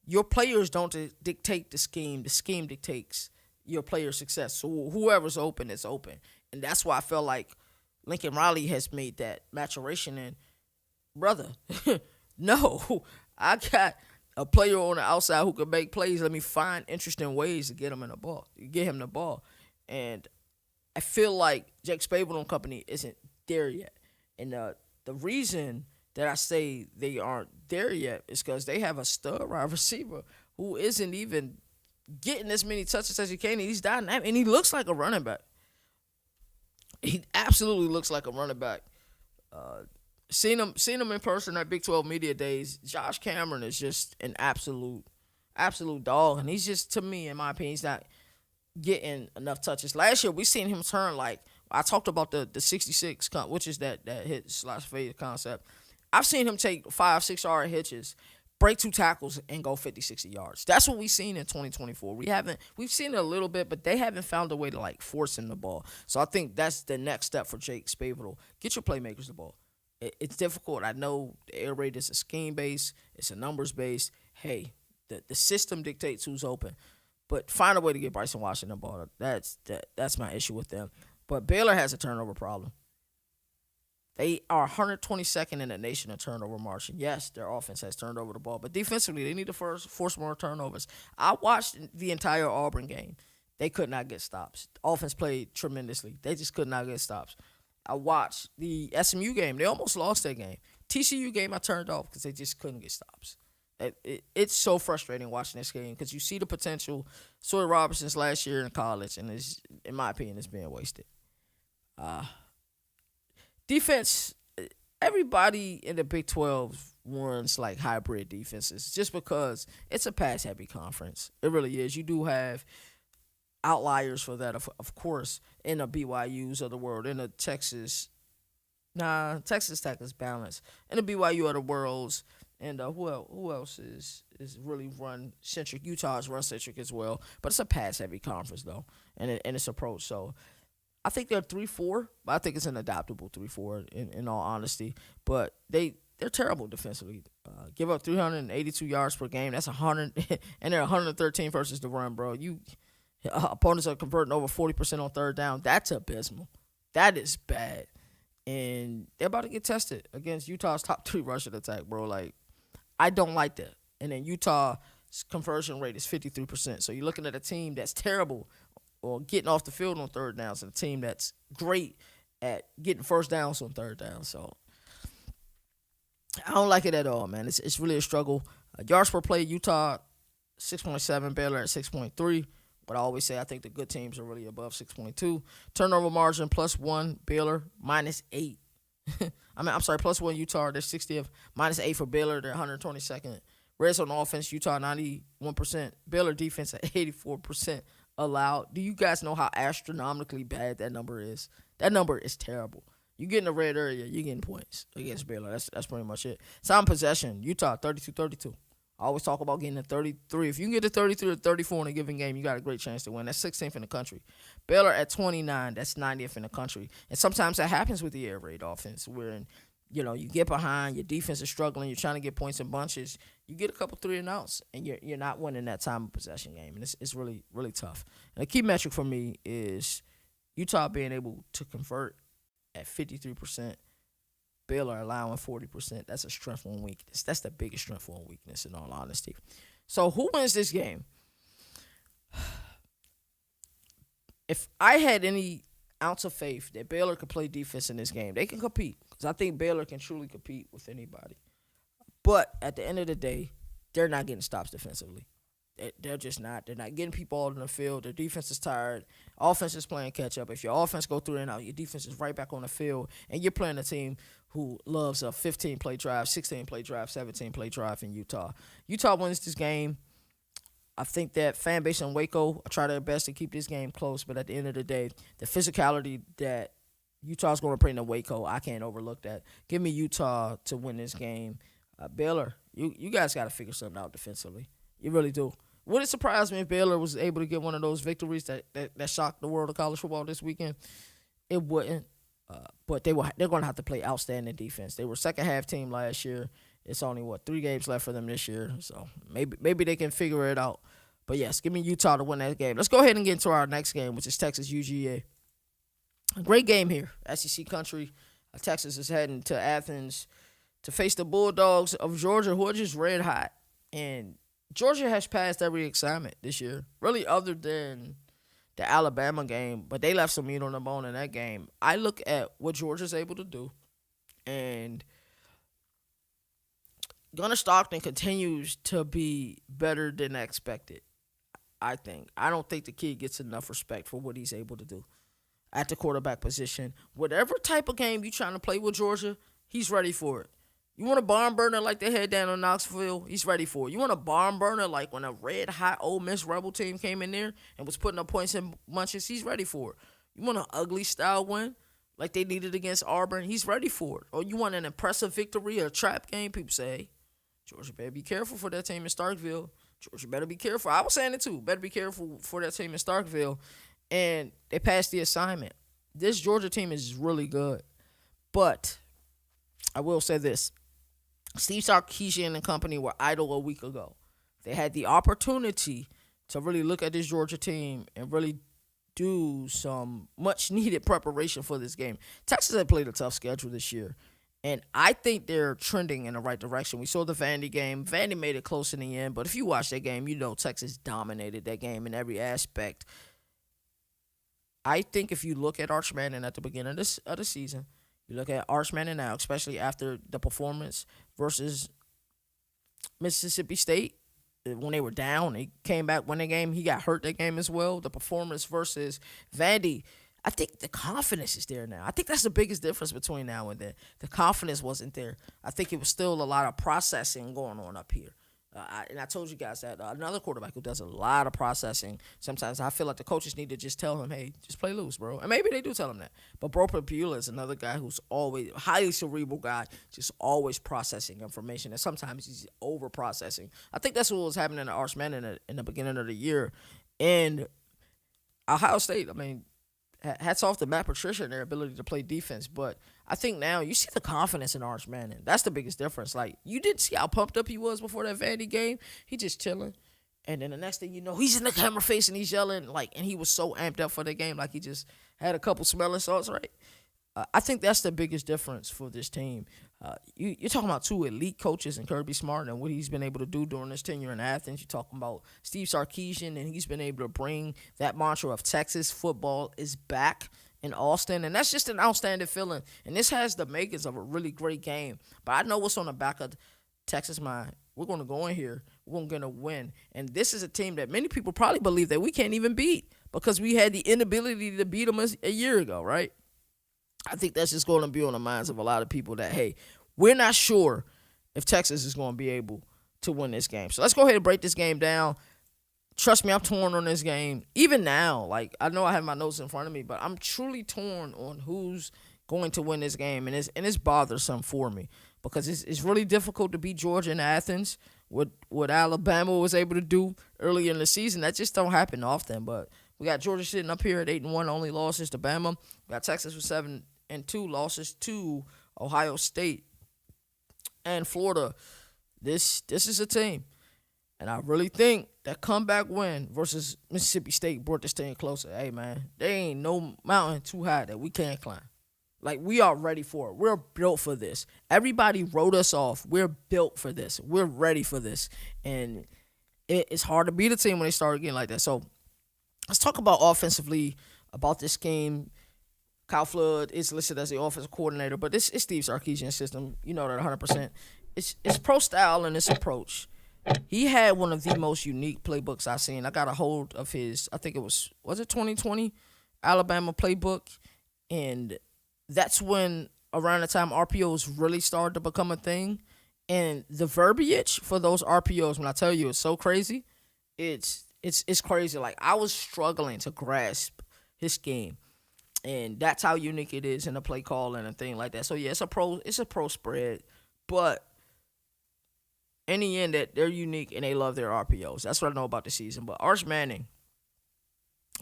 Your players don't dictate the scheme. The scheme dictates your player's success. So whoever's open is open. And that's why I feel like Lincoln Riley has made that maturation in, brother, no, I got a player on the outside who can make plays. Let me find interesting ways to get him the ball. And I feel like Jake Spavital and company isn't there yet. And the reason that I say they aren't there yet is because they have a stud wide receiver who isn't even getting as many touches as he can. He's dynamic, and he looks like a running back. He absolutely looks like a running back. Seeing him in person at Big 12 Media Days, Josh Cameron is just an absolute dog, and he's just, to me, in my opinion, he's not getting enough touches. Last year, we seen him turn like, I talked about the 66, which is that hit slash fade concept. I've seen him take 5-6 yard hitches, break 2 tackles and go 50, 60 yards. That's what we've seen in 2024. We've seen it a little bit, but they haven't found a way to like force him the ball. So I think that's the next step for Jake Spavital. Get your playmakers the ball. It's difficult. I know the air raid is a scheme base. It's a numbers base. Hey, the system dictates who's open, but find a way to get Bryson Washington the ball. That's my issue with them. But Baylor has a turnover problem. They are 122nd in the nation in turnover margin. Yes, their offense has turned over the ball, but defensively, they need to force more turnovers. I watched the entire Auburn game. They could not get stops. The offense played tremendously. They just could not get stops. I watched the SMU game. They almost lost that game. TCU game, I turned off because they just couldn't get stops. It's so frustrating watching this game because you see the potential. Sawyer Robertson's last year in college, and in my opinion, it's being wasted. Defense, everybody in the Big 12 runs like hybrid defenses just because it's a pass-heavy conference. It really is. You do have outliers for that, of course, in the BYUs of the world, in the Texas Tech is balanced, in the BYU of the worlds, and who else is really run-centric? Utah is run-centric as well, but it's a pass-heavy conference, though, and its approach, so I think they're 3-4, but I think it's an adaptable 3-4 in all honesty. But they're terrible defensively. Give up 382 yards per game. That's 100, and they're 113 versus the run, bro. Opponents are converting over 40% on third down. That's abysmal. That is bad, and they're about to get tested against Utah's top 3 rushing attack, bro. Like, I don't like that. And then Utah's conversion rate is 53%. So you're looking at a team that's terrible or getting off the field on third downs, and a team that's great at getting first downs on third down. So I don't like it at all, man. It's really a struggle. Yards per play, Utah 6.7, Baylor at 6.3. But I always say I think the good teams are really above 6.2. Turnover margin +1, Baylor -8. +1 Utah, they're 60th. -8 for Baylor, they're 122nd. Red zone offense, Utah 91%. Baylor defense at 84%. Allowed. Do you guys know how astronomically bad that number is? That number is terrible. You get in the red area, you're getting points against Baylor. That's pretty much it. Time possession, Utah 32-32. I always talk about getting to 33. If you can get to 33 or 34 in a given game, you got a great chance to win. That's 16th in the country. Baylor at 29, that's 90th in the country. And sometimes that happens with the air raid offense, where you get behind, your defense is struggling, you're trying to get points in bunches, you get a couple 3-and-outs, and you're not winning that time of possession game, and it's really, really tough. And a key metric for me is Utah being able to convert at 53%, Baylor allowing 40%. That's a strength and weakness. That's the biggest strength and weakness, in all honesty. So who wins this game? If I had any ounce of faith that Baylor could play defense in this game, they can compete, because I think Baylor can truly compete with anybody. But at the end of the day, they're not getting stops defensively. They're just not. They're not getting people all in the field. Their defense is tired. Offense is playing catch-up. If your offense go through and out, your defense is right back on the field, and you're playing a team who loves a 15-play drive, 16-play drive, 17-play drive in Utah. Utah wins this game. I think that fan base in Waco will try their best to keep this game close, but at the end of the day, the physicality that Utah's going to bring to Waco, I can't overlook that. Give me Utah to win this game. Baylor, you guys got to figure something out defensively. You really do. Would it surprise me if Baylor was able to get one of those victories that shocked the world of college football this weekend? It wouldn't. But they're going to have to play outstanding defense. They were second-half team last year. It's only, 3 games left for them this year. So maybe they can figure it out. But, yes, give me Utah to win that game. Let's go ahead and get into our next game, which is Texas-UGA. A great game here. SEC country. Texas is heading to Athens to face the Bulldogs of Georgia, who are just red hot. And Georgia has passed every excitement this year, really, other than the Alabama game, but they left some meat on the bone in that game. I look at what Georgia's able to do, and Gunnar Stockton continues to be better than expected, I think. I don't think the kid gets enough respect for what he's able to do at the quarterback position. Whatever type of game you're trying to play with Georgia, he's ready for it. You want a barn burner like they had down in Knoxville? He's ready for it. You want a barn burner like when a red-hot Ole Miss Rebel team came in there and was putting up points in bunches? He's ready for it. You want an ugly-style win like they needed against Auburn? He's ready for it. Or you want an impressive victory or a trap game? People say, hey, Georgia better be careful for that team in Starkville. Georgia better be careful. I was saying it too. Better be careful for that team in Starkville. And they passed the assignment. This Georgia team is really good. But I will say this. Steve Sarkisian and company were idle a week ago. They had the opportunity to really look at this Georgia team and really do some much-needed preparation for this game. Texas had played a tough schedule this year, and I think they're trending in the right direction. We saw the Vandy game. Vandy made it close in the end, but if you watch that game, you know Texas dominated that game in every aspect. I think if you look at Arch Manning at the beginning of the season, you look at Arch Manning now, especially after the performance versus Mississippi State, when they were down, he came back, won the game. He got hurt that game as well. The performance versus Vandy, I think the confidence is there now. I think that's the biggest difference between now and then. The confidence wasn't there. I think it was still a lot of processing going on up here. And I told you guys that another quarterback who does a lot of processing, sometimes I feel like the coaches need to just tell him, hey, just play loose, bro. And maybe they do tell him that. But Bro Papula is another guy who's always a highly cerebral guy, just always processing information. And sometimes he's over-processing. I think that's what was happening to Arch Manning in the beginning of the year. And Ohio State, I mean, hats off to Matt Patricia and their ability to play defense. But I think now you see the confidence in Arch Manning. That's the biggest difference. Like, you didn't see how pumped up he was before that Vandy game. He just chilling. And then the next thing you know, he's in the camera face and he's yelling. And he was so amped up for the game. Like, he just had a couple smelling salts, right? I think that's the biggest difference for this team. You're talking about two elite coaches in Kirby Smart and what he's been able to do during his tenure in Athens. You're talking about Steve Sarkisian, and he's been able to bring that mantra of Texas football is back in Austin, and that's just an outstanding feeling. And this has the makings of a really great game. But I know what's on the back of Texas' mind. We're going to go in here. We're going to win. And this is a team that many people probably believe that we can't even beat because we had the inability to beat them a year ago, right? I think that's just going to be on the minds of a lot of people that, hey, we're not sure if Texas is going to be able to win this game. So let's go ahead and break this game down. Trust me, I'm torn on this game. Even now, like, I know I have my notes in front of me, but I'm truly torn on who's going to win this game, and it's bothersome for me because it's really difficult to beat Georgia in Athens. What Alabama was able to do earlier in the season, that just don't happen often. But we got Georgia sitting up here at 8-1, only losses to Bama. We got Texas with 7-2 losses to Ohio State and Florida. This is a team, and I really think that comeback win versus Mississippi State brought this team closer. Hey, man, there ain't no mountain too high that we can't climb. Like, we are ready for it. We're built for this. Everybody wrote us off. We're built for this. We're ready for this. And it's hard to beat a team when they start getting like that. So let's talk about offensively, about this game. Kyle Flood is listed as the offensive coordinator, but it's Steve Sarkisian's system. You know that 100%. It's pro style and its approach. He had one of the most unique playbooks I've seen. I got a hold of his, I think it was it 2020 Alabama playbook? And that's when, around the time RPOs really started to become a thing. And the verbiage for those RPOs, when I tell you it's so crazy, it's crazy. Like, I was struggling to grasp his scheme. And that's how unique it is in the play call and a thing like that. So, yeah, it's a pro spread. But in the end, that they're unique and they love their RPOs. That's what I know about the season. But Arch Manning,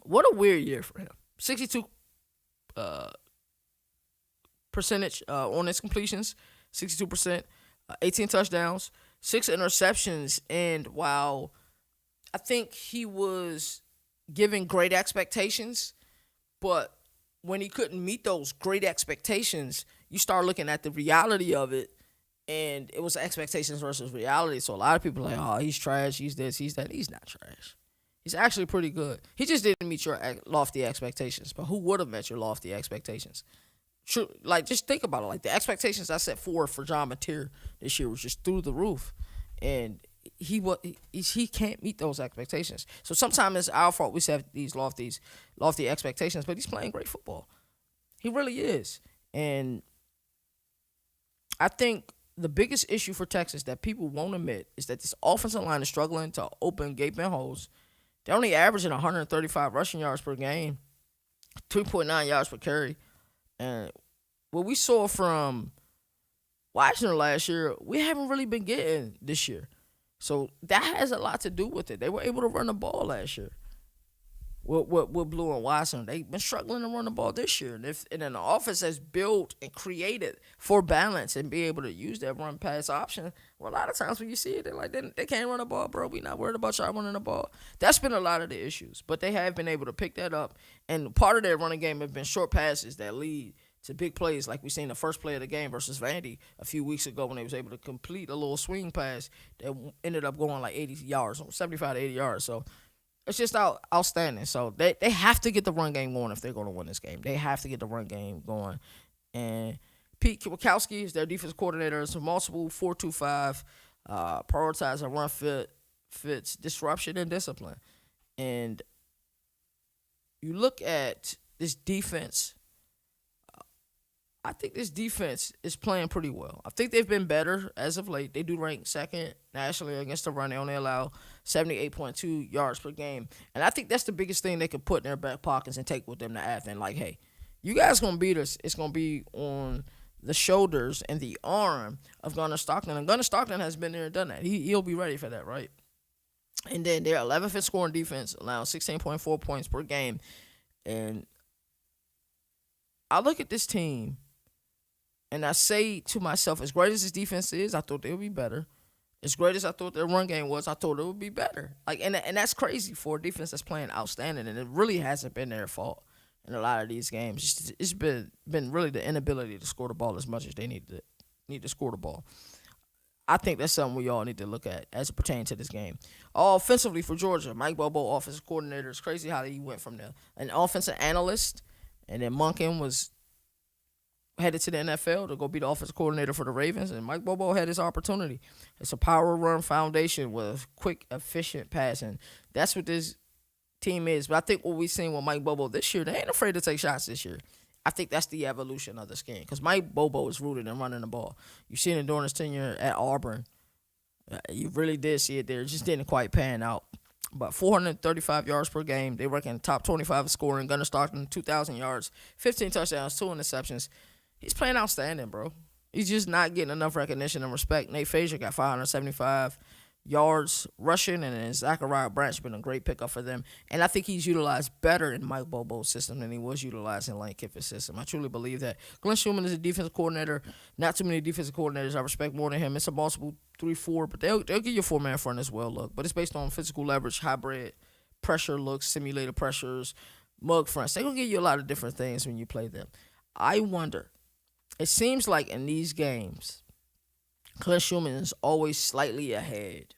what a weird year for him. 62 percentage on his completions, 62%, 18 touchdowns, 6 interceptions. And while I think he was given great expectations, but when he couldn't meet those great expectations, you start looking at the reality of it, and it was expectations versus reality. So a lot of people are like, oh, he's trash, he's this, he's that. He's not trash. He's actually pretty good. He just didn't meet your lofty expectations. But who would have met your lofty expectations? True, like, just think about it. Like, the expectations I set forward for John Mateer this year was just through the roof, and he can't meet those expectations. So sometimes it's our fault we set these lofty expectations, but he's playing great football. He really is. And I think the biggest issue for Texas that people won't admit is that this offensive line is struggling to open gaping holes. They're only averaging 135 rushing yards per game, 3.9 yards per carry. And what we saw from Washington last year, we haven't really been getting this year. So that has a lot to do with it. They were able to run the ball last year with Blue and Watson. They've been struggling to run the ball this year. And then the offense has built and created for balance and be able to use that run pass option. Well, a lot of times when you see it, they're like, they can't run the ball, bro. We not worried about y'all running the ball. That's been a lot of the issues. But they have been able to pick that up. And part of their running game have been short passes that lead to big plays, like we seen the first play of the game versus Vandy a few weeks ago when they was able to complete a little swing pass that ended up going like 80 yards, 75 to 80 yards. So it's just outstanding. So they have to get the run game going if they're going to win this game. They have to get the run game going. And Pete Kwiatkowski is their defense coordinator. It's a multiple 4-2-5, prioritize a run fits disruption and discipline. And you look at this defense, I think this defense is playing pretty well. I think they've been better as of late. They do rank second nationally against the run. They only allow 78.2 yards per game. And I think that's the biggest thing they can put in their back pockets and take with them to Athens. Like, hey, you guys going to beat us. It's going to be on the shoulders and the arm of Gunnar Stockton. And Gunnar Stockton has been there and done that. He'll be ready for that, right? And then they're 11th in scoring defense, allowing 16.4 points per game. And I look at this team, and I say to myself, as great as this defense is, I thought they would be better. As great as I thought their run game was, I thought it would be better. And that's crazy for a defense that's playing outstanding, and it really hasn't been their fault in a lot of these games. It's been really the inability to score the ball as much as they need to score the ball. I think that's something we all need to look at as it pertains to this game. Offensively for Georgia, Mike Bobo, offensive coordinator. It's crazy how he went from an offensive analyst, and then Monken was headed to the NFL to go be the offensive coordinator for the Ravens, and Mike Bobo had his opportunity. It's a power run foundation with quick, efficient passing. That's what this team is. But I think what we've seen with Mike Bobo this year, they ain't afraid to take shots this year. I think that's the evolution of the scheme because Mike Bobo is rooted in running the ball. You've seen it during his tenure at Auburn. You really did see it there. It just didn't quite pan out. But 435 yards per game. They rank in the top 25 of scoring. Gunnar Stockton, 2,000 yards, 15 touchdowns, 2 interceptions. He's playing outstanding, bro. He's just not getting enough recognition and respect. Nate Frazier got 575 yards rushing, and then Zachariah Branch been a great pickup for them. And I think he's utilized better in Mike Bobo's system than he was utilized in Lane Kiffin's system. I truly believe that. Glenn Schumann is a defensive coordinator. Not too many defensive coordinators I respect more than him. It's a multiple 3-4, but they'll give you a 4-man front as well, look. But it's based on physical leverage, hybrid, pressure looks, simulated pressures, mug fronts. They're going to give you a lot of different things when you play them. I wonder, it seems like in these games, Clint Schumann is always slightly ahead.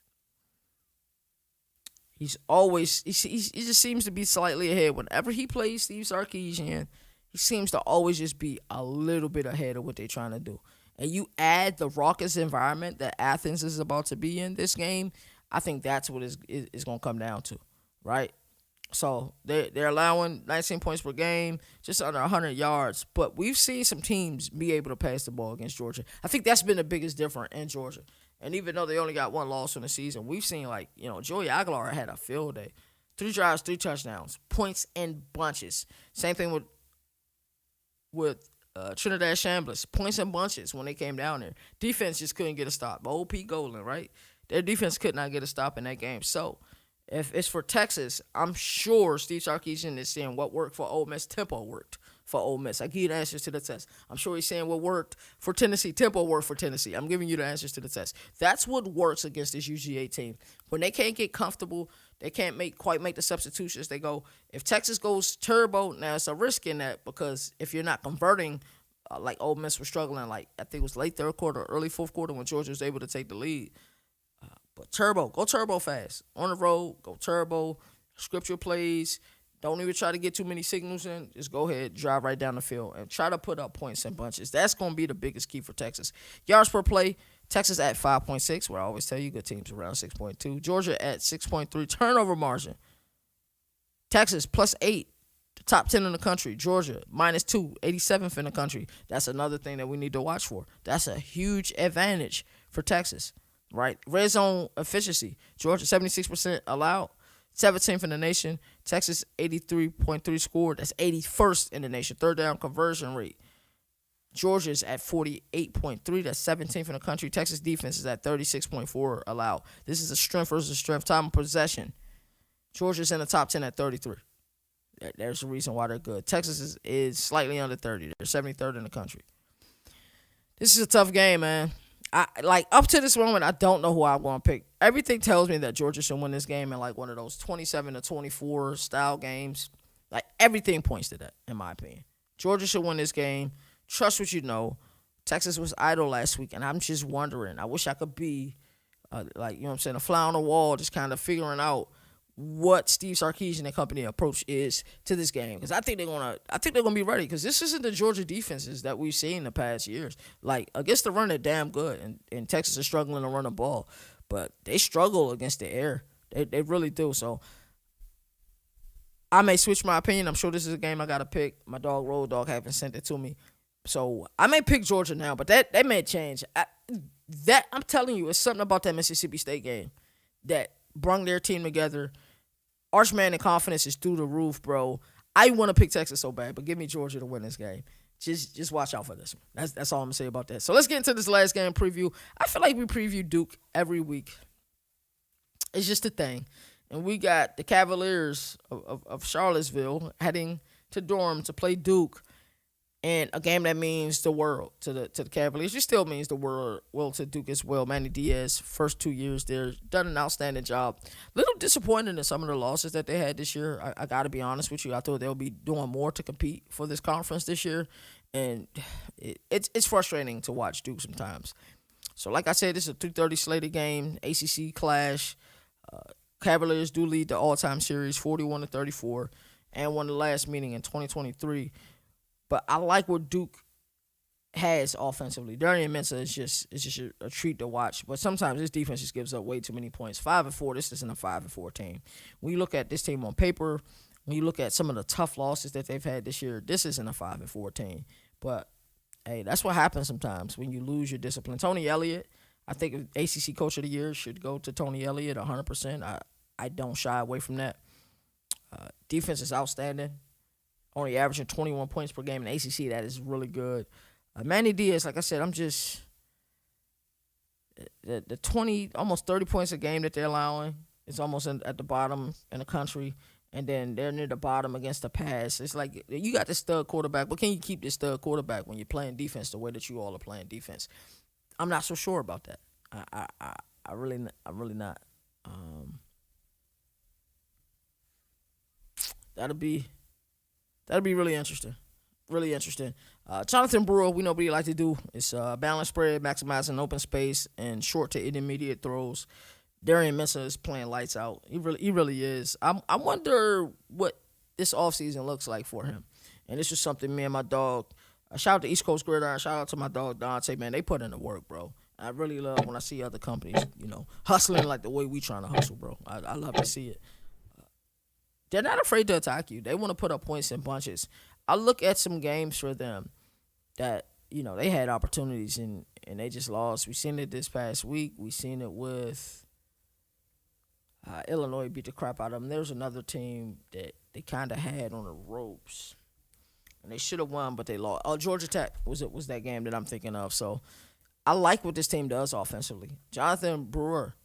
He just seems to be slightly ahead. Whenever he plays Steve Sarkisian, he seems to always just be a little bit ahead of what they're trying to do. And you add the raucous environment that Athens is about to be in this game, I think that's what it's going to come down to, right? So they're allowing 19 points per game, just under 100 yards. But we've seen some teams be able to pass the ball against Georgia. I think that's been the biggest difference in Georgia. And even though they only got one loss in the season, we've seen, Joey Aguilar had a field day. 3 drives, 3 touchdowns, points in bunches. Same thing with Trinidad Chambliss, points in bunches when they came down there. Defense just couldn't get a stop. Old Pete Golding, right? Their defense could not get a stop in that game. So if it's for Texas, I'm sure Steve Sarkisian is seeing what worked for Ole Miss. Tempo worked for Ole Miss. I give you the answers to the test. I'm sure he's saying what worked for Tennessee. Tempo worked for Tennessee. I'm giving you the answers to the test. That's what works against this UGA team. When they can't get comfortable, they can't quite make the substitutions. They go, if Texas goes turbo, now it's a risk in that because if you're not converting, like Ole Miss was struggling, like I think it was late third quarter, early fourth quarter when Georgia was able to take the lead. But go turbo fast. On the road, go turbo, script your plays. Don't even try to get too many signals in. Just go ahead, drive right down the field, and try to put up points in bunches. That's going to be the biggest key for Texas. Yards per play, Texas at 5.6, where I always tell you good teams around 6.2. Georgia at 6.3. Turnover margin, Texas plus 8, the top 10 in the country. Georgia minus 2, 87th in the country. That's another thing that we need to watch for. That's a huge advantage for Texas. Right, red zone efficiency. Georgia 76% allowed, 17th in the nation. Texas 83.3 scored. That's 81st in the nation. Third down conversion rate. Georgia's at 48.3. That's 17th in the country. Texas defense is at 36.4 allowed. This is a strength versus strength. Time of possession. Georgia's in the top 10 at 33. There's a reason why they're good. Texas is slightly under 30. They're 73rd in the country. This is a tough game, man. Up to this moment, I don't know who I'm going to pick. Everything tells me that Georgia should win this game in like one of those 27-24 style games. Like everything points to that, in my opinion. Georgia should win this game. Trust what you know. Texas was idle last week, and I'm just wondering. I wish I could be, you know what I'm saying, a fly on the wall, just kind of figuring out what Steve Sarkisian and company approach is to this game, because I think they're gonna be ready, because this isn't the Georgia defenses that we've seen in the past years. Like against the run, they're damn good, and Texas is struggling to run the ball, but they struggle against the air. They really do. So I may switch my opinion. I'm sure this is a game I gotta pick. My dog Road Dog haven't sent it to me, so I may pick Georgia now, but that may change. I'm telling you, it's something about that Mississippi State game that brung their team together. Archman and confidence is through the roof, bro. I want to pick Texas so bad, but give me Georgia to win this game. Just watch out for this one. That's all I'm going to say about that. So let's get into this last game preview. I feel like we preview Duke every week. It's just a thing. And we got the Cavaliers of Charlottesville heading to Durham to play Duke. And a game that means the world to the Cavaliers. It still means the world to Duke as well. Manny Diaz, first 2 years there, done an outstanding job. Little disappointed in some of the losses that they had this year. I got to be honest with you. I thought they'll be doing more to compete for this conference this year. And it's frustrating to watch Duke sometimes. So like I said, this is a 3:30 slated game, ACC clash. Cavaliers do lead the all-time series 41-34 and won the last meeting in 2023. But I like what Duke has offensively. Darian Mensah is just a treat to watch. But sometimes this defense just gives up way too many points. 5-4. This isn't a 5-4 team. When you look at this team on paper, when you look at some of the tough losses that they've had this year, this isn't a 5-4 team. But hey, that's what happens sometimes when you lose your discipline. Tony Elliott, I think ACC Coach of the Year should go to Tony Elliott 100%. I don't shy away from that. Defense is outstanding. Only averaging 21 points per game in ACC. That is really good. Manny Diaz, like I said, I'm just the 20, almost 30 points a game that they're allowing. It's almost at the bottom in the country, and then they're near the bottom against the pass. It's like you got this stud quarterback, but can you keep this stud quarterback when you're playing defense the way that you all are playing defense? I'm not so sure about that. I'm really not. That'll be really interesting. Really interesting. Jonathan Brewer, we know what he like to do. It's balance spread, maximizing open space, and short to intermediate throws. Darian Mensah is playing lights out. He really is. I wonder what this offseason looks like for him. And this is something me and my dog, shout out to East Coast Gridiron, shout out to my dog Dante, man. They put in the work, bro. I really love when I see other companies, hustling like the way we trying to hustle, bro. I love to see it. They're not afraid to attack you. They want to put up points in bunches. I look at some games for them that, they had opportunities and they just lost. We seen it this past week. We seen it with Illinois beat the crap out of them. There was another team that they kind of had on the ropes. And they should have won, but they lost. Oh, Georgia Tech was that game that I'm thinking of. So I like what this team does offensively. Jonathan Brewer,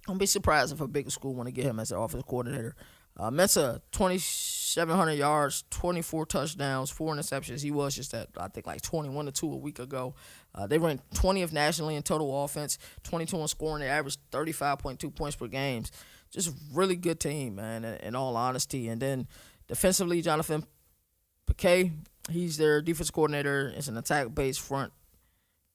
don't be surprised if a bigger school want to get him as their offensive coordinator. Mensah, 2,700 yards, 24 touchdowns, 4 interceptions. He was just at, I think, like 21-2 a week ago. They ranked 20th nationally in total offense, 22 in scoring. They averaged 35.2 points per game. Just really good team, man, in all honesty. And then defensively, Jonathan Piquet, he's their defense coordinator. It's an attack-based front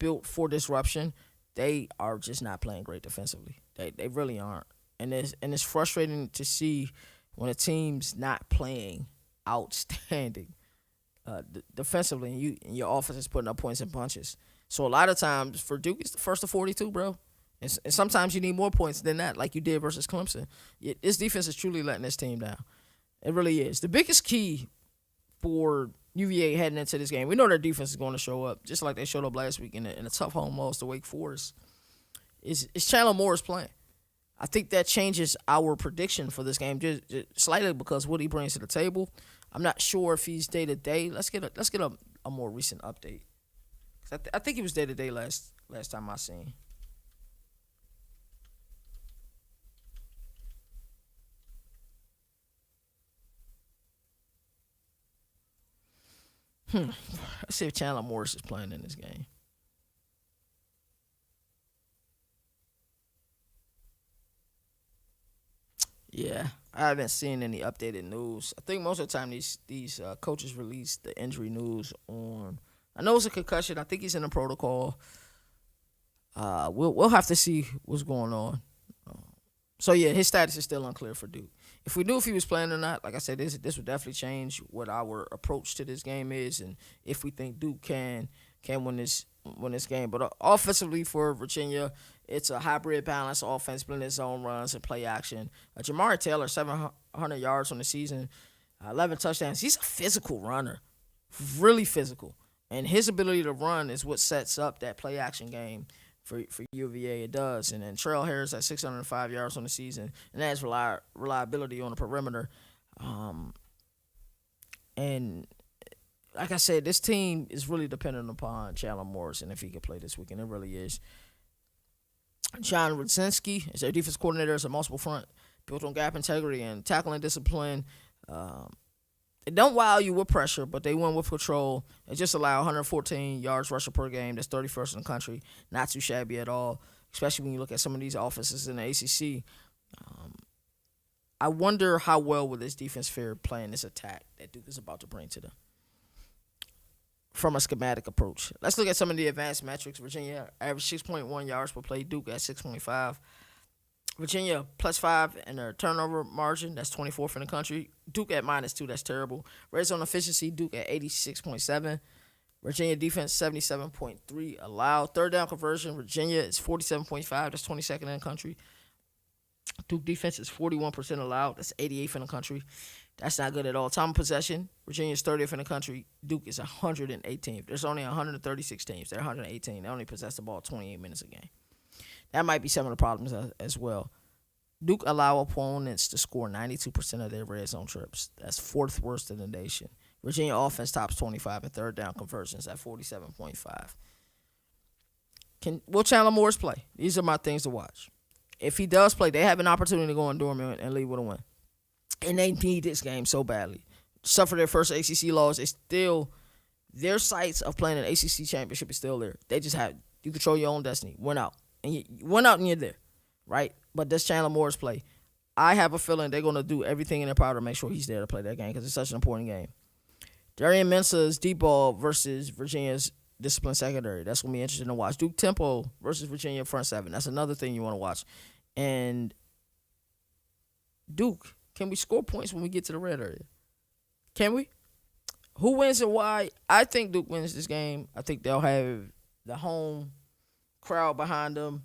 built for disruption. They are just not playing great defensively. They really aren't. And it's frustrating to see when a team's not playing outstanding defensively and your offense is putting up points in bunches. So a lot of times for Duke, it's the first to 42, bro. And sometimes you need more points than that, like you did versus Clemson. This defense is truly letting this team down. It really is. The biggest key for UVA heading into this game, we know their defense is going to show up, just like they showed up last week in a tough home loss to Wake Forest, is Chandler Morris playing. I think that changes our prediction for this game just slightly because what he brings to the table. I'm not sure if he's day-to-day. Let's get a more recent update I think he was day to day last time I seen. Let's see if Chandler Morris is playing in this game. Yeah, I haven't seen any updated news. I think most of the time these coaches release the injury news on. I know it's a concussion. I think he's in the protocol. We'll have to see what's going on. So yeah, his status is still unclear for Duke. If we knew if he was playing or not, like I said, this would definitely change what our approach to this game is, and if we think Duke can win this game. But offensively for Virginia, it's a hybrid balance offense, blending zone runs and play action. Jamari Taylor, 700 yards on the season, 11 touchdowns. He's a physical runner, really physical, and his ability to run is what sets up that play action game. For UVA, it does. And then Trail Harris at 605 yards on the season, and that has reliability on the perimeter. And like I said, this team is really dependent upon Chandler Morris, and if he can play this weekend, it really is. John Rudzinski is their defense coordinator. It's a multiple front, built on gap integrity and tackling discipline. They don't wow you with pressure, but they win with control. They just allow 114 yards rushing per game. That's 31st in the country. Not too shabby at all, especially when you look at some of these offenses in the ACC. I wonder how well will this defense fare playing this attack that Duke is about to bring to them from a schematic approach. Let's look at some of the advanced metrics. Virginia averaged 6.1 yards per play. Duke at 6.5. Virginia +5 in their turnover margin. That's 24th in the country. Duke at -2. That's terrible. Red zone efficiency, Duke at 86.7. Virginia defense, 77.3 allowed. Third down conversion, Virginia is 47.5. That's 22nd in the country. Duke defense is 41% allowed. That's 88th in the country. That's not good at all. Time of possession, Virginia is 30th in the country. Duke is 118th. There's only 136 teams. They're 118. They only possess the ball 28 minutes a game. That might be some of the problems as well. Duke allow opponents to score 92% of their red zone trips. That's 4th worst in the nation. Virginia offense tops 25 in third down conversions at 47.5. Will Chandler Morris play? These are my things to watch. If he does play, they have an opportunity to go on Durham and leave with a win. And they need this game so badly. Suffer their first ACC loss. Their sights of playing an ACC championship is still there. They just you control your own destiny. Win out. And you went out and you're there, right? But does Chandler Morris play? I have a feeling they're going to do everything in their power to make sure he's there to play that game because it's such an important game. Darian Mensah's deep ball versus Virginia's discipline secondary. That's going to be interesting to watch. Duke tempo versus Virginia front seven. That's another thing you want to watch. And Duke, can we score points when we get to the red area? Can we? Who wins and why? I think Duke wins this game. I think they'll have the home crowd behind them.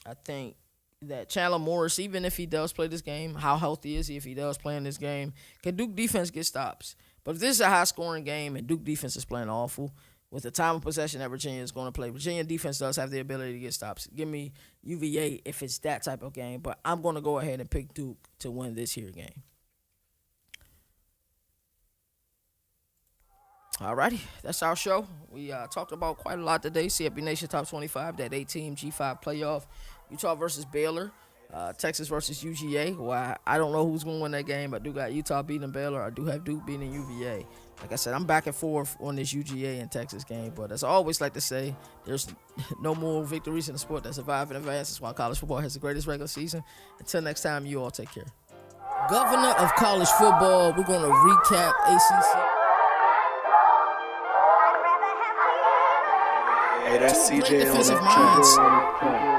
I think that Chandler Morris, even if he does play this game, how healthy is he if he does play in this game? Can Duke defense get stops? But if this is a high-scoring game and Duke defense is playing awful, with the time of possession that Virginia is going to play, Virginia defense does have the ability to get stops. Give me UVA if it's that type of game, but I'm going to go ahead and pick Duke to win this here game. Alrighty, that's our show. We talked about quite a lot today. CFB Nation Top 25, that 8-team G5 playoff. Utah versus Baylor. Texas versus UGA. Well, I don't know who's going to win that game. I do got Utah beating Baylor. I do have Duke beating UVA. Like I said, I'm back and forth on this UGA and Texas game. But as I always like to say, there's no more victories in the sport that survive in advance. That's why college football has the greatest regular season. Until next time, you all take care. Governor of college football, we're going to recap ACC. Hey, that's CJ on the track.